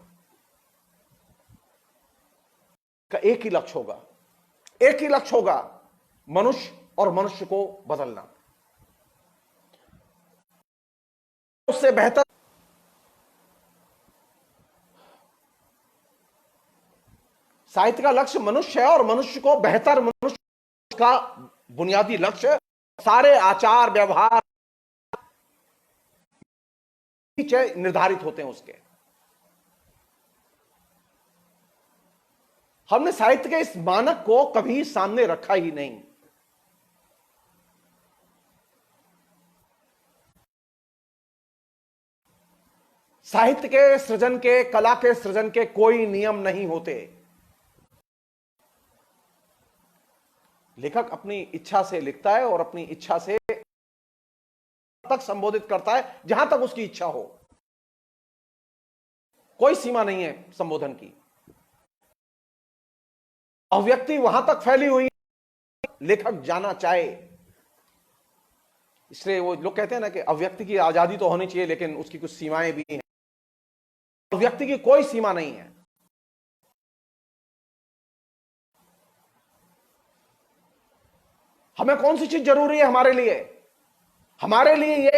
S1: का एक ही लक्ष्य होगा, एक ही लक्ष्य होगा, मनुष्य और मनुष्य को बदलना। उससे बेहतर साहित्य का लक्ष्य मनुष्य है और मनुष्य को बेहतर, मनुष्य का बुनियादी लक्ष्य सारे आचार व्यवहार निर्धारित होते हैं उसके। हमने साहित्य के इस मानक को कभी सामने रखा ही नहीं। साहित्य के सृजन के, कला के सृजन के कोई नियम नहीं होते। लेखक अपनी इच्छा से लिखता है और अपनी इच्छा से तक संबोधित करता है जहां तक उसकी इच्छा हो। कोई सीमा नहीं है संबोधन की। अभिव्यक्ति वहां तक फैली हुई है लेखक जाना चाहे। इसलिए वो लोग कहते हैं ना कि अभिव्यक्ति की आजादी तो होनी चाहिए, लेकिन उसकी कुछ सीमाएं भी हैं। अभिव्यक्ति की कोई सीमा नहीं है। हमें कौन सी चीज जरूरी है हमारे लिए? हमारे लिए ये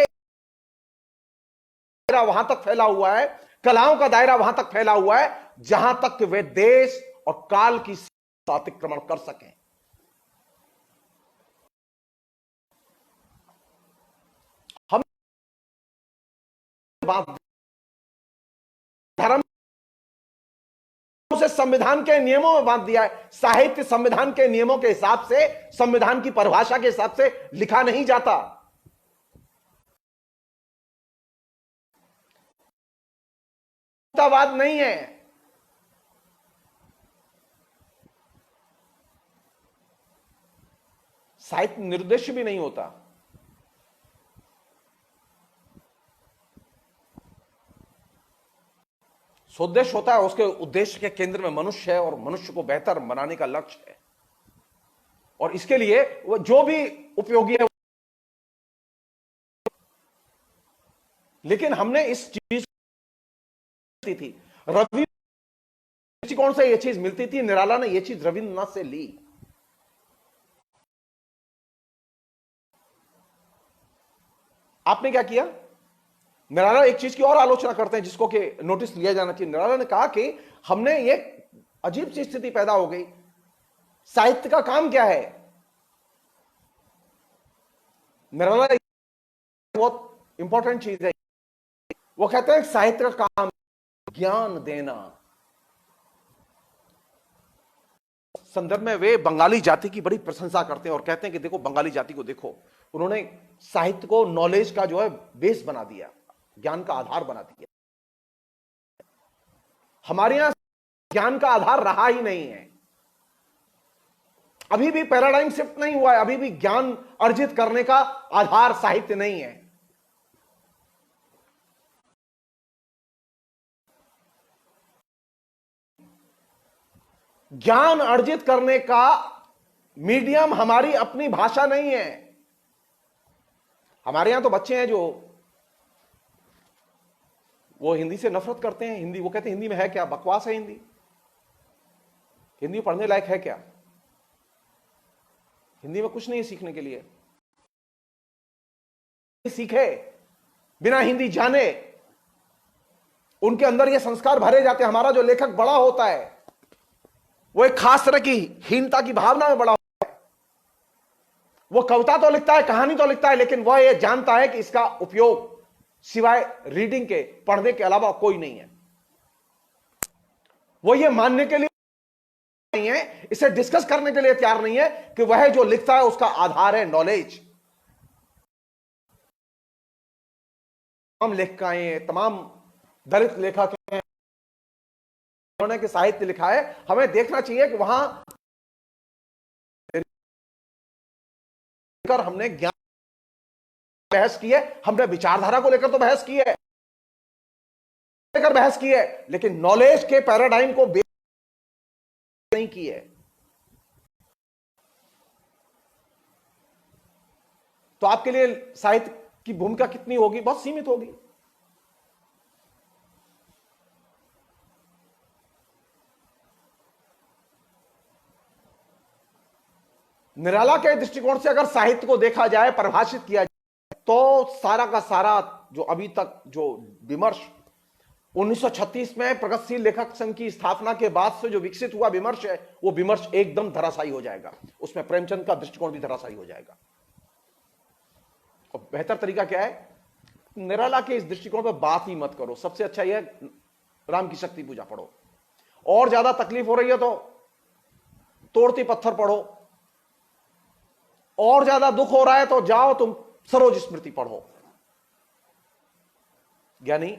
S1: दायरा वहां तक फैला हुआ है, कलाओं का दायरा वहां तक फैला हुआ है जहां तक कि वे देश और काल की अतिक्रमण कर सकें। हम धर्म से संविधान के नियमों में बांध दिया है। साहित्य संविधान के नियमों के हिसाब से, संविधान की परिभाषा के हिसाब से लिखा नहीं जाता। वाद नहीं है। साहित्य निर्देश्य भी नहीं होता। स्वोद्देश्य होता है, उसके उद्देश्य के केंद्र में मनुष्य है और मनुष्य को बेहतर बनाने का लक्ष्य है, और इसके लिए वो जो भी उपयोगी है। लेकिन हमने इस चीज थी रवि दृष्टिकोण से यह चीज मिलती थी, निराला ने यह चीज रविन्द्रनाथ से ली। आपने क्या किया? निराला एक चीज की और आलोचना करते हैं जिसको कि नोटिस लिया जाना चाहिए। निराला ने कहा कि हमने ये अजीब सी स्थिति पैदा हो गई, साहित्य का काम क्या है? निराला बहुत इंपॉर्टेंट चीज है। वो कहते हैं साहित्य का काम ज्ञान देना। संदर्भ में वे बंगाली जाति की बड़ी प्रशंसा करते हैं और कहते हैं कि देखो बंगाली जाति को देखो, उन्होंने साहित्य को नॉलेज का जो है बेस बना दिया, ज्ञान का आधार बना दिया। हमारे यहां ज्ञान का आधार रहा ही नहीं है। अभी भी पैराडाइम शिफ्ट नहीं हुआ है। अभी भी ज्ञान अर्जित करने का आधार साहित्य नहीं है। ज्ञान अर्जित करने का मीडियम हमारी अपनी भाषा नहीं है। हमारे यहां तो बच्चे हैं जो वो हिंदी से नफरत करते हैं। हिंदी, वो कहते हैं हिंदी में है क्या, बकवास है हिंदी। हिंदी पढ़ने लायक है क्या? हिंदी में कुछ नहीं है सीखने के लिए। सीखे बिना हिंदी जाने उनके अंदर ये संस्कार भरे जाते हैं। हमारा जो लेखक बड़ा होता है वो एक खास तरह की हीनता की भावना में बड़ा होता है। वो कविता तो लिखता है, कहानी तो लिखता है, लेकिन वह ये जानता है कि इसका उपयोग सिवाय रीडिंग के, पढ़ने के अलावा कोई नहीं है। वो ये मानने के लिए नहीं है, इसे डिस्कस करने के लिए तैयार नहीं है कि वह जो लिखता है उसका आधार है नॉलेज। तमाम लेखिकाएं, तमाम दलित लेखक हैं उन्होंने कि साहित्य लिखा है, हमें देखना चाहिए कि वहां हमने ज्ञान बहस की है, हमने विचारधारा को लेकर तो बहस की है, लेकर बहस की है, लेकिन नॉलेज के पैराडाइम को नहीं की है। तो आपके लिए साहित्य की भूमिका कितनी होगी? बहुत सीमित होगी। निराला के दृष्टिकोण से अगर साहित्य को देखा जाए, परिभाषित किया जाए, तो सारा का सारा जो अभी तक जो विमर्श 1936 में प्रगतिशील लेखक संघ की स्थापना के बाद से जो विकसित हुआ विमर्श है, वो विमर्श एकदम धराशायी हो जाएगा। उसमें प्रेमचंद का दृष्टिकोण भी धराशायी हो जाएगा। और बेहतर तरीका क्या है? निराला के इस दृष्टिकोण पर बात ही मत करो। सबसे अच्छा यह राम की शक्ति पूजा पढ़ो, और ज्यादा तकलीफ हो रही है तो तोड़ती पत्थर पढ़ो, और ज्यादा दुख हो रहा है तो जाओ तुम सरोज स्मृति पढ़ो। यानी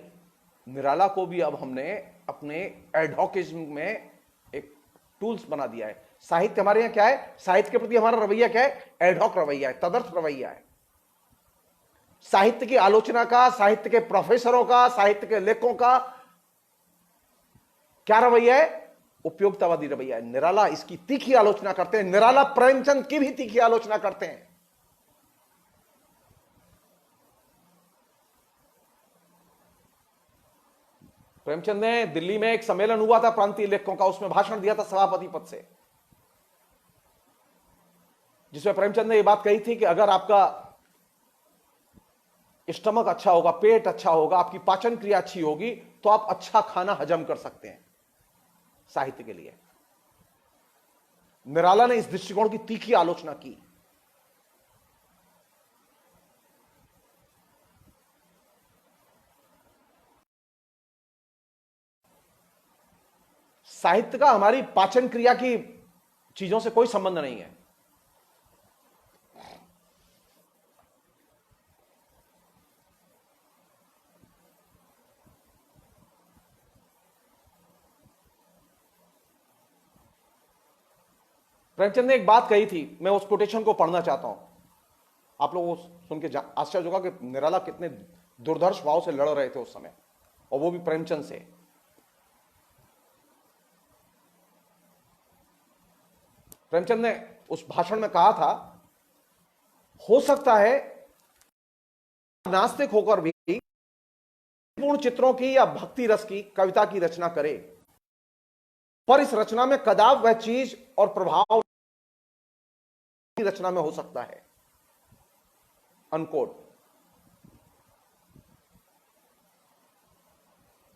S1: निराला को भी अब हमने अपने एडहॉकिज्म में एक टूल्स बना दिया है। साहित्य हमारे यहां क्या है, साहित्य के प्रति हमारा रवैया क्या है, एडहॉक रवैया है, तदर्थ रवैया है। साहित्य की आलोचना का, साहित्य के प्रोफेसरों का, साहित्य के लेखकों का क्या रवैया है, उपयोगितावादी रवैया है। निराला इसकी तीखी आलोचना करते हैं, निराला प्रेमचंद की भी तीखी आलोचना करते हैं। प्रेमचंद ने दिल्ली में एक सम्मेलन हुआ था प्रांतीय लेखकों का, उसमें भाषण दिया था सभापति पद से, जिसमें प्रेमचंद ने यह बात कही थी कि अगर आपका स्टमक अच्छा होगा, पेट अच्छा होगा, आपकी पाचन क्रिया अच्छी होगी, तो आप अच्छा खाना हजम कर सकते हैं। साहित्य के लिए निराला ने इस दृष्टिकोण की तीखी आलोचना की। साहित्य का हमारी पाचन क्रिया की चीजों से कोई संबंध नहीं है। प्रेमचंद ने एक बात कही थी, मैं उस कोटेशन को पढ़ना चाहता हूं, आप लोगों को सुन के आश्चर्य होगा कि निराला कितने दुर्धर्ष भाव से लड़ रहे थे उस समय, और वो भी प्रेमचंद से। प्रेमचंद ने उस भाषण में कहा था, हो सकता है नास्तिक होकर भी पूर्ण चित्रों की या भक्ति रस की कविता की रचना करे, पर इस रचना में कदाव वह चीज और प्रभाव की रचना में हो सकता है, अनकोट।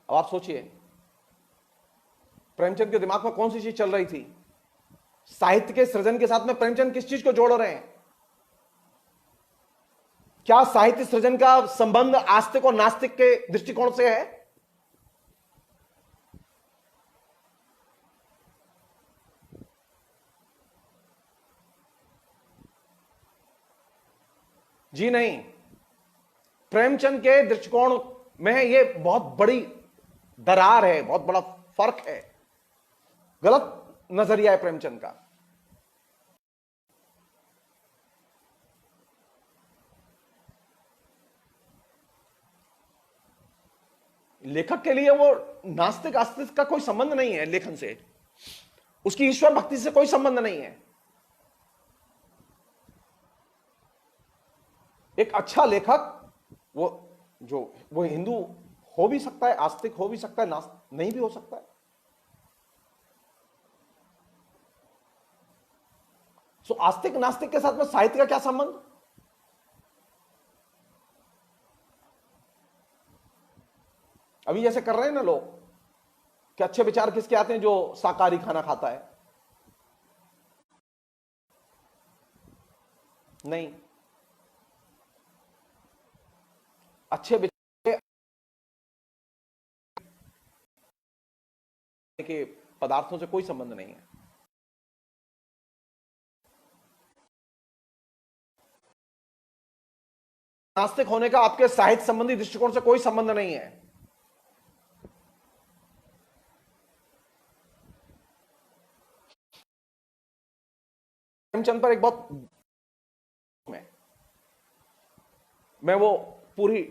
S1: अब आप सोचिए प्रेमचंद के दिमाग में कौन सी चीज चल रही थी। साहित्य के सृजन के साथ में प्रेमचंद किस चीज को जोड़ रहे हैं? क्या साहित्य सृजन का संबंध आस्तिक और नास्तिक के दृष्टिकोण से है? जी नहीं, प्रेमचंद के दृष्टिकोण में यह बहुत बड़ी दरार है, बहुत बड़ा फर्क है, गलत नजरिया है प्रेमचंद का। लेखक के लिए वो नास्तिक आस्तिक का कोई संबंध नहीं है लेखन से, उसकी ईश्वर भक्ति से कोई संबंध नहीं है। एक अच्छा लेखक वो हिंदू हो भी सकता है, आस्तिक हो भी सकता है, नहीं भी हो सकता है। सो आस्तिक नास्तिक के साथ में साहित्य का क्या संबंध? अभी जैसे कर रहे हैं ना लोग कि अच्छे विचार किसके आते हैं, जो शाकाहारी खाना खाता है। नहीं, अच्छे विचार के पदार्थों से कोई संबंध नहीं है। नास्तिक होने का आपके साहित्य संबंधी दृष्टिकोण से कोई संबंध नहीं है। प्रेमचंद पर एक बहुत मैं वो पूरी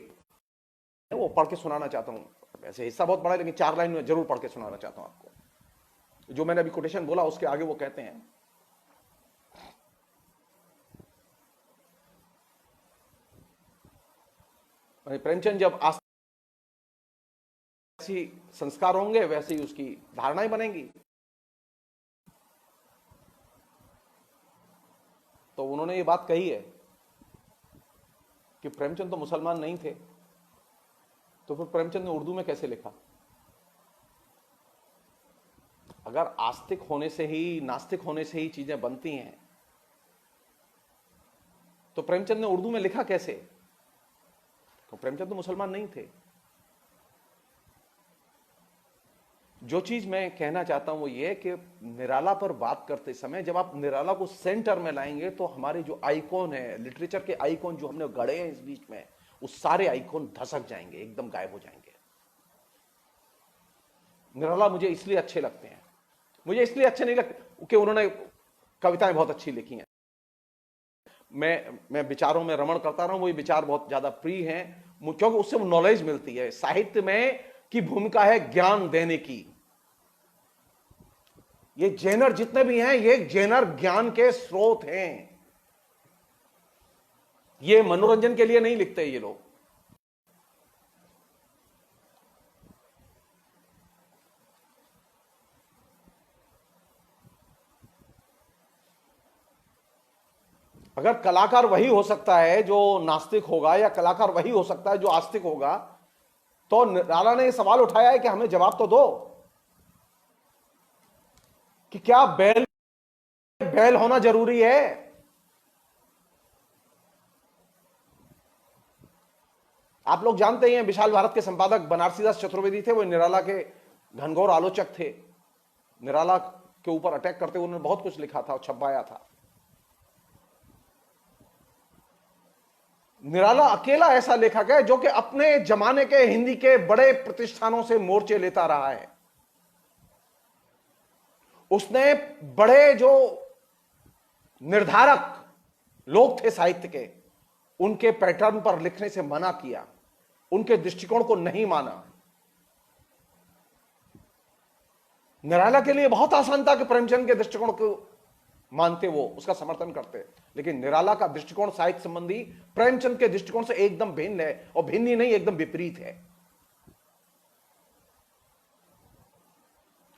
S1: वो पढ़ के सुनाना चाहता हूं। वैसे हिस्सा बहुत बड़ा है, लेकिन 4 लाइन में जरूर पढ़ के सुनाना चाहता हूं आपको। जो मैंने अभी कोटेशन बोला उसके आगे वो कहते हैं, प्रेमचंद जब ऐसी संस्कार होंगे वैसे ही उसकी धारणाएं बनेंगी। तो उन्होंने ये बात कही है कि प्रेमचंद तो मुसलमान नहीं थे, तो फिर प्रेमचंद ने उर्दू में कैसे लिखा? अगर आस्तिक होने से ही, नास्तिक होने से ही चीजें बनती हैं, तो प्रेमचंद ने उर्दू में लिखा कैसे? तो प्रेमचंद तो मुसलमान नहीं थे। जो चीज मैं कहना चाहता हूं वो ये कि निराला पर बात करते समय जब आप निराला को सेंटर में लाएंगे तो हमारे जो आइकॉन है, लिटरेचर के आइकॉन जो हमने गढ़े हैं इस बीच में, उस सारे आइकॉन धसक जाएंगे, एकदम गायब हो जाएंगे। निराला मुझे इसलिए अच्छे लगते हैं, मुझे इसलिए अच्छे नहीं लगते कि उन्होंने कविताएं बहुत अच्छी लिखी हैं। मैं विचारों में रमण करता रहा हूं, वो विचार बहुत ज्यादा प्रिय हैं क्योंकि उससे वो नॉलेज मिलती है। साहित्य में की भूमिका है ज्ञान देने की। ये जेनर जितने भी हैं, ये जेनर ज्ञान के स्रोत हैं। ये मनोरंजन के लिए नहीं लिखते ये लोग। अगर कलाकार वही हो सकता है जो नास्तिक होगा, या कलाकार वही हो सकता है जो आस्तिक होगा, तो निराला ने सवाल उठाया है कि हमें जवाब तो दो कि क्या बैल बैल होना जरूरी है? आप लोग जानते ही हैं, विशाल भारत के संपादक बनारसीदास चतुर्वेदी थे, वो निराला के घनघोर आलोचक थे। निराला के ऊपर अटैक करते हुए उन्होंने बहुत कुछ लिखा था और छपाया था। निराला अकेला ऐसा लेखक है जो कि अपने जमाने के हिंदी के बड़े प्रतिष्ठानों से मोर्चे लेता रहा है। उसने बड़े जो निर्धारक लोग थे साहित्य के, उनके पैटर्न पर लिखने से मना किया, उनके दृष्टिकोण को नहीं माना। निराला के लिए बहुत आसान था कि प्रेमचंद के दृष्टिकोण को मानते, वो उसका समर्थन करते, लेकिन निराला का दृष्टिकोण साहित्य संबंधी प्रेमचंद के दृष्टिकोण से एकदम भिन्न है, और भिन्न ही नहीं, एकदम विपरीत है।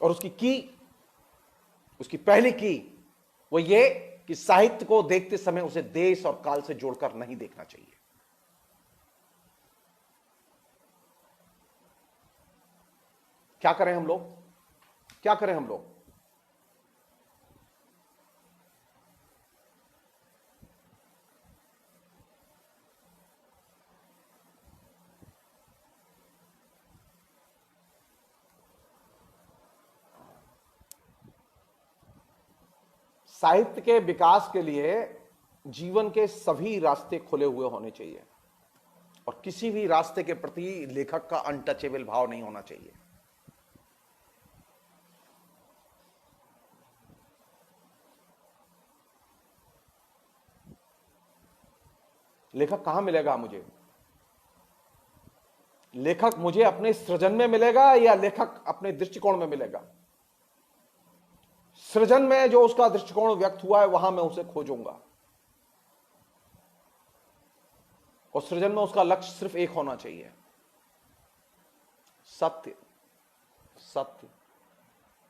S1: और उसकी पहली की वो ये कि साहित्य को देखते समय उसे देश और काल से जोड़कर नहीं देखना चाहिए। क्या करें हम लोग? क्या करें हम लोग? साहित्य के विकास के लिए जीवन के सभी रास्ते खुले हुए होने चाहिए, और किसी भी रास्ते के प्रति लेखक का अनटचेबल भाव नहीं होना चाहिए। लेखक कहां मिलेगा मुझे? लेखक मुझे अपने सृजन में मिलेगा या लेखक अपने दृष्टिकोण में मिलेगा? सृजन में जो उसका दृष्टिकोण व्यक्त हुआ है वहां मैं उसे खोजूंगा, और सृजन में उसका लक्ष्य सिर्फ एक होना चाहिए, सत्य, सत्य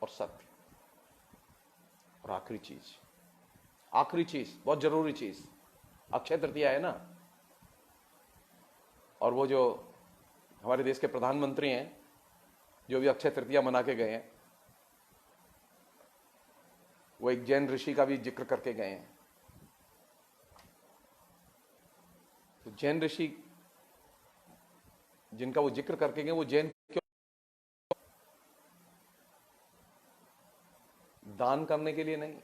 S1: और सत्य। और आखिरी चीज बहुत जरूरी चीज, अक्षय तृतीया है ना, और वो जो हमारे देश के प्रधानमंत्री हैं जो भी अक्षय तृतीया मना के गए हैं, वो एक जैन ऋषि का भी जिक्र करके गए हैं। तो जैन ऋषि जिनका वो जिक्र करके गए, वो जैन क्यों? दान करने के लिए नहीं,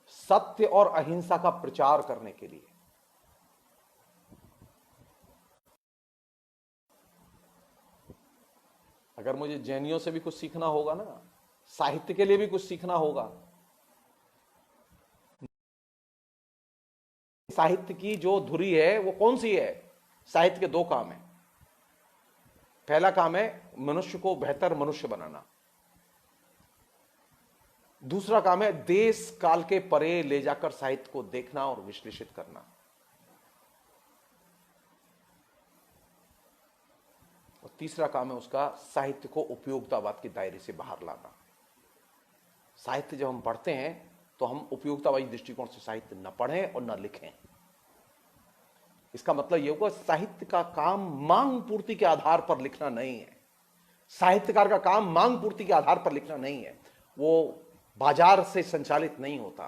S1: सत्य और अहिंसा का प्रचार करने के लिए। अगर मुझे जैनियों से भी कुछ सीखना होगा ना, साहित्य के लिए भी कुछ सीखना होगा। साहित्य की जो धुरी है वो कौन सी है? साहित्य के दो काम है। पहला काम है मनुष्य को बेहतर मनुष्य बनाना, दूसरा काम है देश काल के परे ले जाकर साहित्य को देखना और विश्लेषित करना, और तीसरा काम है उसका साहित्य को उपयोगितावाद के दायरे से बाहर लाना। साहित्य जब हम पढ़ते हैं तो हम उपयोगितावादी दृष्टिकोण से साहित्य न पढ़ें और न लिखें। इसका मतलब यह होगा साहित्य का काम मांग पूर्ति के आधार पर लिखना नहीं है। साहित्यकार का काम मांग पूर्ति के आधार पर लिखना नहीं है। वो बाजार से संचालित नहीं होता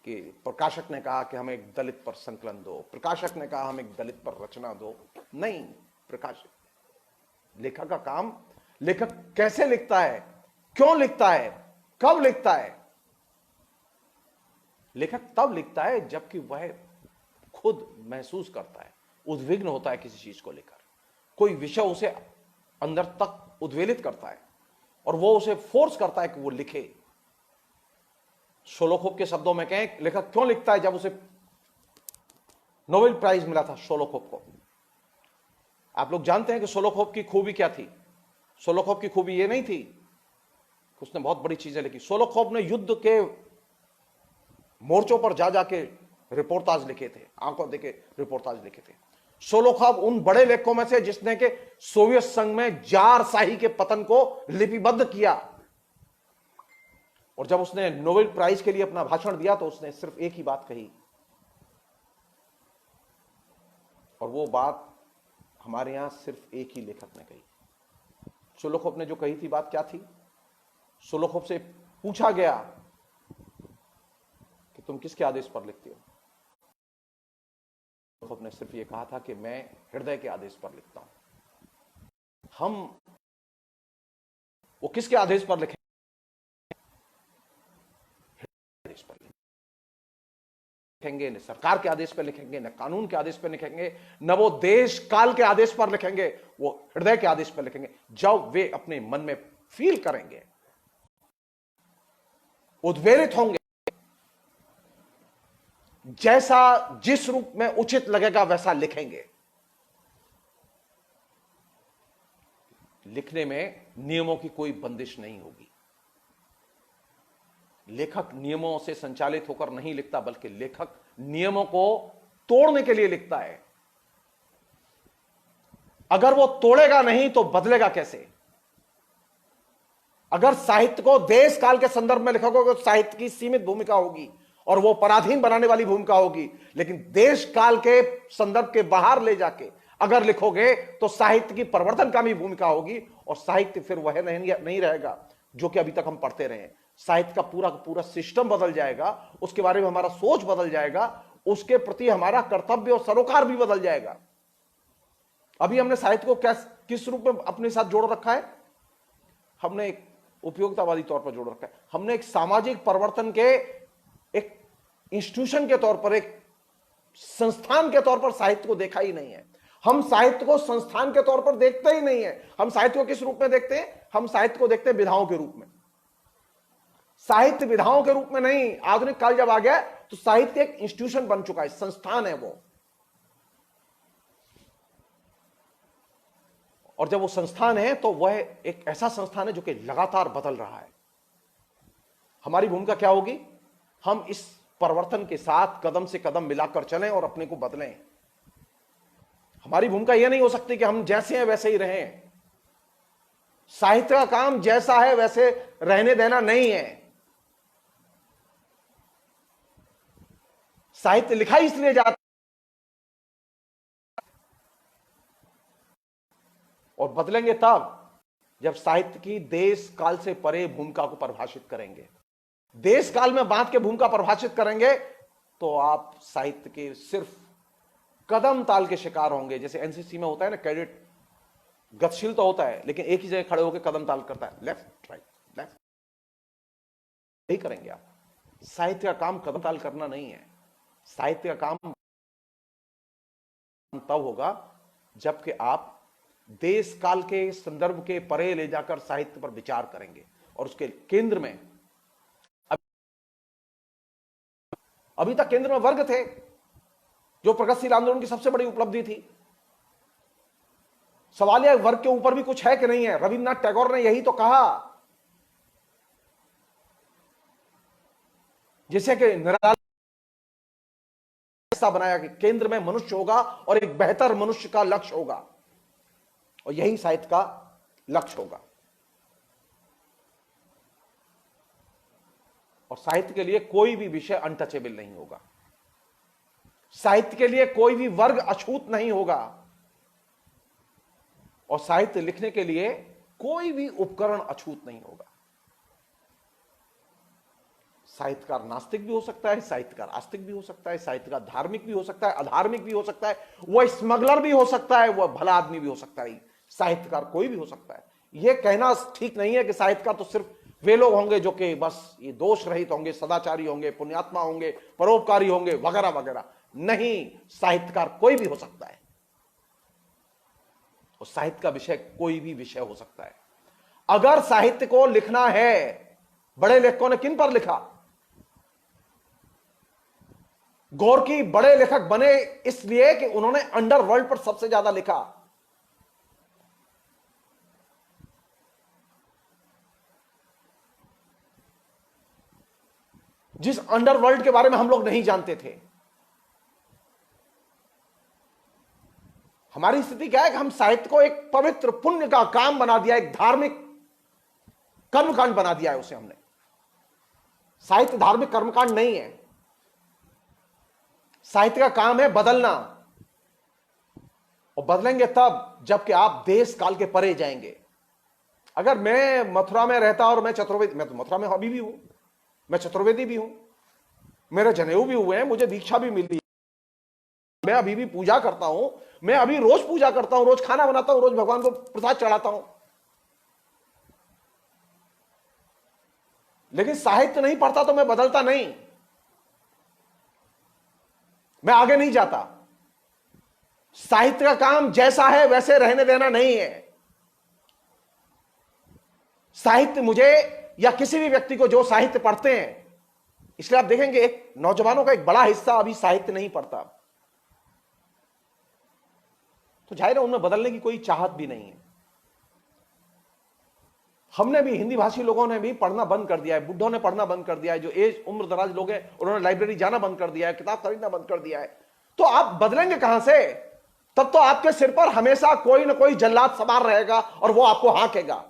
S1: कि प्रकाशक ने कहा कि हमें एक दलित पर संकलन दो, प्रकाशक ने कहा हमें एक दलित पर रचना दो। नहीं, लेखक का काम, लेखक कैसे लिखता है, क्यों लिखता है, कब लिखता है। लेखक तब लिखता है जबकि वह खुद महसूस करता है, उद्विग्न होता है किसी चीज को लेकर, कोई विषय उसे अंदर तक उद्वेलित करता है, और वो उसे फोर्स करता है कि वो लिखे। शोलोखोव के शब्दों में कहें, लेखक क्यों लिखता है? जब उसे नोबेल प्राइज मिला था शोलोखोव को, आप लोग जानते हैं कि शोलोखोव की खूबी क्या थी? शोलोखोव की खूबी ये नहीं थी कि उसने बहुत बड़ी चीजें लिखी। शोलोखोव ने युद्ध के मोर्चों पर जा जाके रिपोर्टाज लिखे थे, आंखों देके रिपोर्टाज लिखे थे। शोलोखोव उन बड़े लेखकों में से जिसने के सोवियत संघ में जार शाही के पतन को लिपिबद्ध किया। और जब उसने नोबेल प्राइज के लिए अपना भाषण दिया तो उसने सिर्फ एक ही बात कही, और वो बात हमारे यहां सिर्फ एक ही लेखक ने कही। शोलोखोव ने जो कही थी बात क्या थी? शोलोखोव से पूछा गया कि तुम किसके आदेश पर लिखते हो? शोलोखोव ने सिर्फ ये कहा था कि मैं हृदय के आदेश पर लिखता हूं। हम वो किसके आदेश पर लिखेंगे? आदेश पर लिखेंगे, न सरकार के आदेश पर लिखेंगे, न कानून के आदेश पर लिखेंगे, न वो देश काल के आदेश पर लिखेंगे, वो हृदय के आदेश पर लिखेंगे। जब वे अपने मन में फील करेंगे, उद्वेलित होंगे, जैसा जिस रूप में उचित लगेगा वैसा लिखेंगे। लिखने में नियमों की कोई बंदिश नहीं होगी। लेखक नियमों से संचालित होकर नहीं लिखता, बल्कि लेखक नियमों को तोड़ने के लिए लिखता है। अगर वो तोड़ेगा नहीं तो बदलेगा कैसे? अगर साहित्य को देश काल के संदर्भ में लिखोगे तो साहित्य की सीमित भूमिका होगी और वो पराधीन बनाने वाली भूमिका होगी। लेकिन देश काल के संदर्भ के बाहर ले जाके अगर लिखोगे तो साहित्य की परिवर्तनकामी भूमिका होगी, और साहित्य फिर वह नहीं रहेगा जो कि अभी तक हम पढ़ते रहे। साहित्य का पूरा सिस्टम बदल जाएगा, उसके बारे में हमारा सोच बदल जाएगा, उसके प्रति हमारा कर्तव्य और सरोकार भी बदल जाएगा। अभी हमने साहित्य को किस रूप में अपने साथ जोड़ रखा है? हमने एक उपयोगितावादी तौर पर जोड़ रखा है। हमने एक सामाजिक परिवर्तन के एक इंस्टीट्यूशन के तौर पर, एक संस्थान के तौर पर साहित्य को देखा ही नहीं है। हम साहित्य को संस्थान के तौर पर देखते ही नहीं है। हम साहित्य को किस रूप में देखते हैं? हम साहित्य को देखते हैं विधाओं के रूप में। साहित्य विधाओं के रूप में नहीं। आधुनिक काल जब आ गया तो साहित्य एक इंस्टीट्यूशन बन चुका है, संस्थान है वो। और जब वो संस्थान है तो वह एक ऐसा संस्थान है जो कि लगातार बदल रहा है। हमारी भूमिका क्या होगी? हम इस परिवर्तन के साथ कदम से कदम मिलाकर चलें और अपने को बदलें। हमारी भूमिका यह नहीं हो सकती कि हम जैसे हैं वैसे ही रहें। साहित्य का काम जैसा है वैसे रहने देना नहीं है। साहित्य लिखा इसलिए जाता और बदलेंगे तब जब साहित्य की देश काल से परे भूमिका को परिभाषित करेंगे। देश काल में बांध के भूमिका परिभाषित करेंगे तो आप साहित्य के सिर्फ कदम ताल के शिकार होंगे। जैसे एनसीसी में होता है ना, कैडेट गतिशील तो होता है लेकिन एक ही जगह खड़े होकर कदम ताल करता है, लेफ्ट राइट लेफ्ट, यही करेंगे आप। साहित्य का काम कदम ताल करना नहीं है। साहित्य का काम तब होगा जबकि आप देश काल के संदर्भ के परे ले जाकर साहित्य पर विचार करेंगे और उसके केंद्र में, अभी तक केंद्र में वर्ग थे, जो प्रगतिशील आंदोलन की सबसे बड़ी उपलब्धि थी। सवाल यह वर्ग के ऊपर भी कुछ है कि नहीं है। रविन्द्रनाथ टैगोर ने यही तो कहा, जिसे कि निराला ऐसा बनाया कि केंद्र में मनुष्य होगा और एक बेहतर मनुष्य का लक्ष्य होगा, और यही साहित्य का लक्ष्य होगा। और साहित्य के लिए कोई भी विषय अनटचेबल नहीं होगा। साहित्य के लिए कोई भी वर्ग अछूत नहीं होगा। और साहित्य लिखने के लिए कोई भी उपकरण अछूत नहीं होगा। साहित्यकार नास्तिक भी हो सकता है, साहित्यकार आस्तिक भी हो सकता है, साहित्यकार धार्मिक भी हो सकता है, अधार्मिक भी हो सकता है, वह स्मगलर भी हो सकता है, वह भला आदमी भी हो सकता है। साहित्यकार कोई भी हो सकता है। यह कहना ठीक नहीं है कि साहित्यकार तो सिर्फ वे लोग होंगे जो कि बस ये दोष रहित होंगे, सदाचारी होंगे, पुण्यात्मा होंगे, परोपकारी होंगे, वगैरह वगैरह। नहीं, साहित्यकार कोई भी हो सकता है और साहित्य का विषय कोई भी विषय हो सकता है। अगर साहित्य को लिखना है, बड़े लेखकों ने किन पर लिखा? गोर्की बड़े लेखक बने इसलिए कि उन्होंने अंडरवर्ल्ड पर सबसे ज्यादा लिखा। जिस अंडरवर्ल्ड के बारे में हम लोग नहीं जानते थे। हमारी स्थिति क्या है कि हम साहित्य को एक पवित्र पुण्य का काम बना दिया, एक धार्मिक कर्मकांड बना दिया है उसे हमने। साहित्य धार्मिक कर्मकांड नहीं है। साहित्य का काम है बदलना, और बदलेंगे तब जबकि आप देश काल के परे जाएंगे। अगर मैं मथुरा में रहता और मैं चतुर्वेदी, मैं तो मथुरा में अभी भी हूं, मैं चतुर्वेदी भी हूं, मेरे जनेऊ भी हुए हैं, मुझे दीक्षा भी मिली, मैं अभी भी पूजा करता हूं, मैं अभी रोज पूजा करता हूं, रोज खाना बनाता हूं, रोज भगवान को प्रसाद चढ़ाता हूं, लेकिन साहित्य नहीं पढ़ता तो मैं बदलता नहीं, मैं आगे नहीं जाता। साहित्य का काम जैसा है वैसे रहने देना नहीं है। साहित्य मुझे या किसी भी व्यक्ति को जो साहित्य पढ़ते हैं, इसलिए आप देखेंगे एक नौजवानों का एक बड़ा हिस्सा अभी साहित्य नहीं पढ़ता, तो जाहिर है उनमें बदलने की कोई चाहत भी नहीं है। हमने भी, हिंदी भाषी लोगों ने भी पढ़ना बंद कर दिया है, बुढ़ों ने पढ़ना बंद कर दिया है, जो एज उम्र दराज लोग हैं उन्होंने लाइब्रेरी जाना बंद कर दिया है, किताब खरीदना बंद कर दिया है। तो आप बदलेंगे कहां से? तब तो आपके सिर पर हमेशा कोई ना कोई जल्लाद सवार रहेगा और वो आपको हाँकेगा।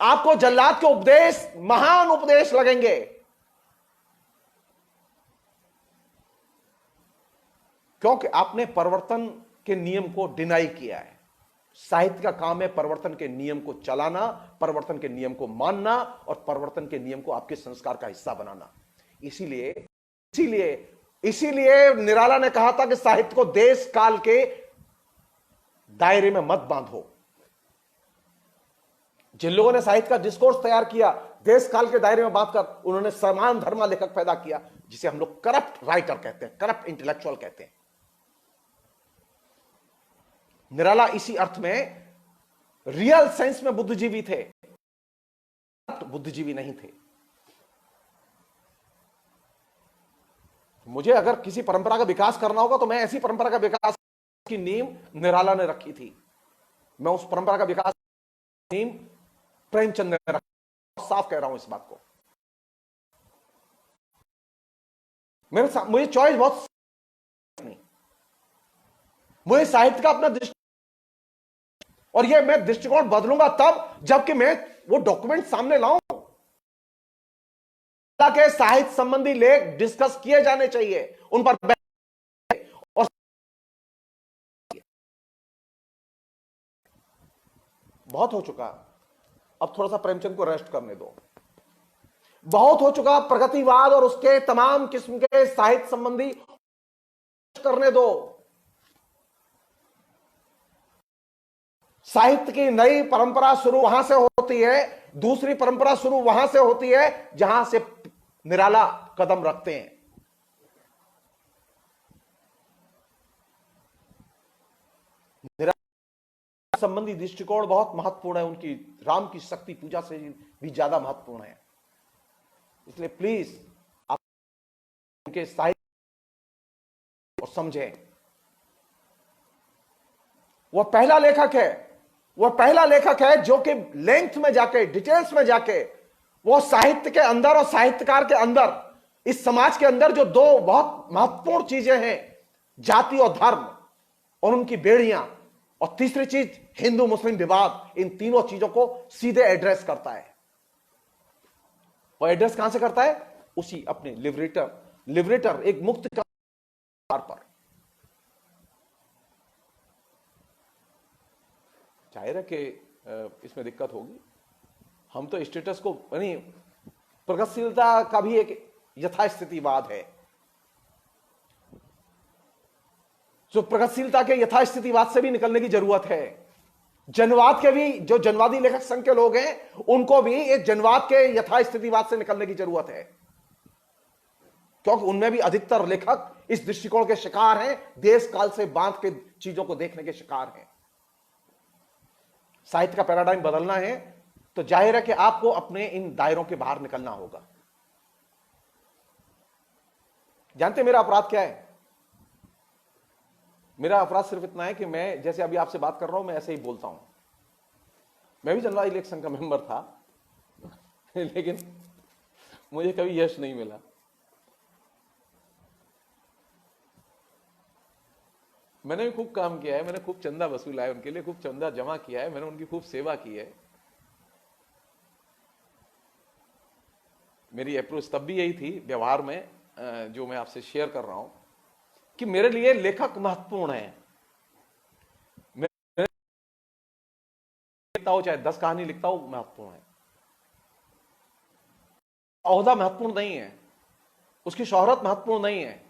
S1: आपको जल्लाद के उपदेश, महान उपदेश लगेंगे। क्योंकि आपने परिवर्तन के नियम को डिनाई किया है। साहित्य का काम है परिवर्तन के नियम को चलाना, परिवर्तन के नियम को मानना और परिवर्तन के नियम को आपके संस्कार का हिस्सा बनाना। इसीलिए इसीलिए इसीलिए निराला ने कहा था कि साहित्य को देश काल के दायरे में मत बांधो। जिन लोगों ने साहित्य का डिस्कोर्स तैयार किया देश काल के दायरे में बांधकर, उन्होंने समान धर्मा लेखक पैदा किया, जिसे हम लोग करप्ट राइटर कहते हैं, करप्ट इंटेलेक्चुअल कहते हैं। निराला इसी अर्थ में रियल सेंस में बुद्धिजीवी थे, बुद्धिजीवी नहीं थे। मुझे अगर किसी परंपरा का विकास करना होगा तो मैं ऐसी परंपरा का विकास की नींव निराला ने रखी थी। मैं उस परंपरा का विकास की नींव प्रेमचंद ने रखी। साफ कह रहा हूं इस बात को। मुझे चॉइस बहुत नहीं, मुझे साहित्य का अपना दृष्टि, और ये मैं दृष्टिकोण बदलूंगा तब जबकि मैं वो डॉक्यूमेंट सामने लाऊं। के साहित्य संबंधी लेख डिस्कस किए जाने चाहिए, उन पर और बहुत हो चुका, अब थोड़ा सा प्रेमचंद को रेस्ट करने दो। बहुत हो चुका प्रगतिवाद और उसके तमाम किस्म के साहित्य संबंधी करने दो। साहित्य की नई परंपरा शुरू वहां से होती है, दूसरी परंपरा शुरू वहां से होती है जहां से निराला कदम रखते हैं। निराला संबंधी दृष्टिकोण बहुत महत्वपूर्ण है, उनकी राम की शक्ति पूजा से भी ज्यादा महत्वपूर्ण है। इसलिए प्लीज आप उनके साहित्य और समझें। वह पहला लेखक है, वह पहला लेखक है जो कि लेंथ में जाके, डिटेल्स में जाके, वो साहित्य के अंदर और साहित्यकार के अंदर, इस समाज के अंदर जो दो बहुत महत्वपूर्ण चीजें हैं, जाति और धर्म और उनकी बेड़ियां, और तीसरी चीज हिंदू मुस्लिम विवाद, इन तीनों चीजों को सीधे एड्रेस करता है। और एड्रेस कहां से करता है? उसी अपने लिबरेटर एक मुक्त पर। जाहिर है कि इसमें दिक्कत होगी। हम तो स्टेटस को, यानी प्रगतिशीलता का भी एक यथास्थितिवाद है, जो प्रगतिशीलता के यथास्थितिवाद से भी निकलने की जरूरत है। जनवाद के भी, जो जनवादी लेखक संघ के लोग हैं, उनको भी एक जनवाद के यथास्थितिवाद से निकलने की जरूरत है, क्योंकि उनमें भी अधिकतर लेखक इस दृष्टिकोण के शिकार हैं, देश काल से बांध के चीजों को देखने के शिकार हैं। साहित्य का पैराडाइम बदलना है तो जाहिर है कि आपको अपने इन दायरों के बाहर निकलना होगा। जानते मेरा अपराध क्या है? मेरा अपराध सिर्फ इतना है कि मैं जैसे अभी आपसे बात कर रहा हूं, मैं ऐसे ही बोलता हूं। मैं भी जनता इलेक्शन का मेंबर था लेकिन मुझे कभी यश नहीं मिला। मैंने भी खूब काम किया है, मैंने खूब चंदा वसूला है उनके लिए, खूब चंदा जमा किया है, मैंने उनकी खूब सेवा की है। मेरी अप्रोच तब भी यही थी व्यवहार में, जो मैं आपसे शेयर कर रहा हूं, कि मेरे लिए लेखक महत्वपूर्ण है। मैं लिखता हूं, चाहे 10 कहानी लिखता हूं, महत्वपूर्ण है। ओहदा महत्वपूर्ण नहीं है, उसकी शोहरत महत्वपूर्ण नहीं है।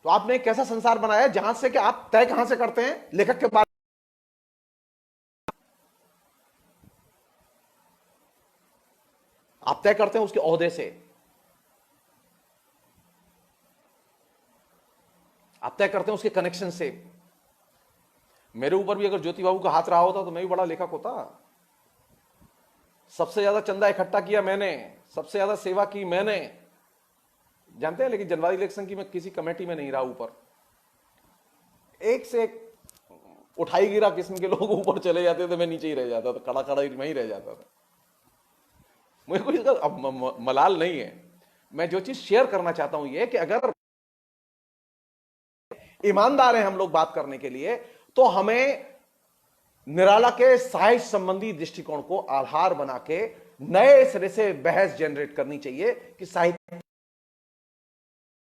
S1: तो आपने एक कैसा संसार बनाया है जहां से कि आप तय कहां से करते हैं लेखक के बारे में? आप तय करते हैं उसके ओहदे से, आप तय करते हैं उसके कनेक्शन से। मेरे ऊपर भी अगर ज्योति बाबू का हाथ रहा होता तो मैं भी बड़ा लेखक होता। सबसे ज्यादा चंदा इकट्ठा किया मैंने, सबसे ज्यादा सेवा की मैंने, जानते हैं। लेकिन जनवरी इलेक्शन की मैं किसी कमेटी में नहीं रहा ऊपर। एक से एक उठाई गिरा किस्म के लोग ऊपर चले जाते थे, मैं नीचे ही रह जाता था, खड़ा खड़ा मैं ही रह जाता था। मुझे कोई अब मलाल नहीं है। मैं जो चीज शेयर करना चाहता हूं ये कि अगर ईमानदार हैं हम लोग बात करने के लिए, तो हमें निराला के साहित्य संबंधी दृष्टिकोण को आधार बना के नए सिरे से बहस जनरेट करनी चाहिए कि साहित्य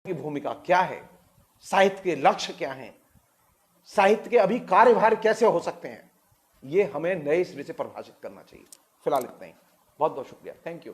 S1: की भूमिका क्या है, साहित्य के लक्ष्य क्या हैं, साहित्य के अभी कार्यभार कैसे हो सकते हैं। यह हमें नए सिरे से परिभाषित करना चाहिए। फिलहाल इतना ही। बहुत बहुत शुक्रिया। Thank you.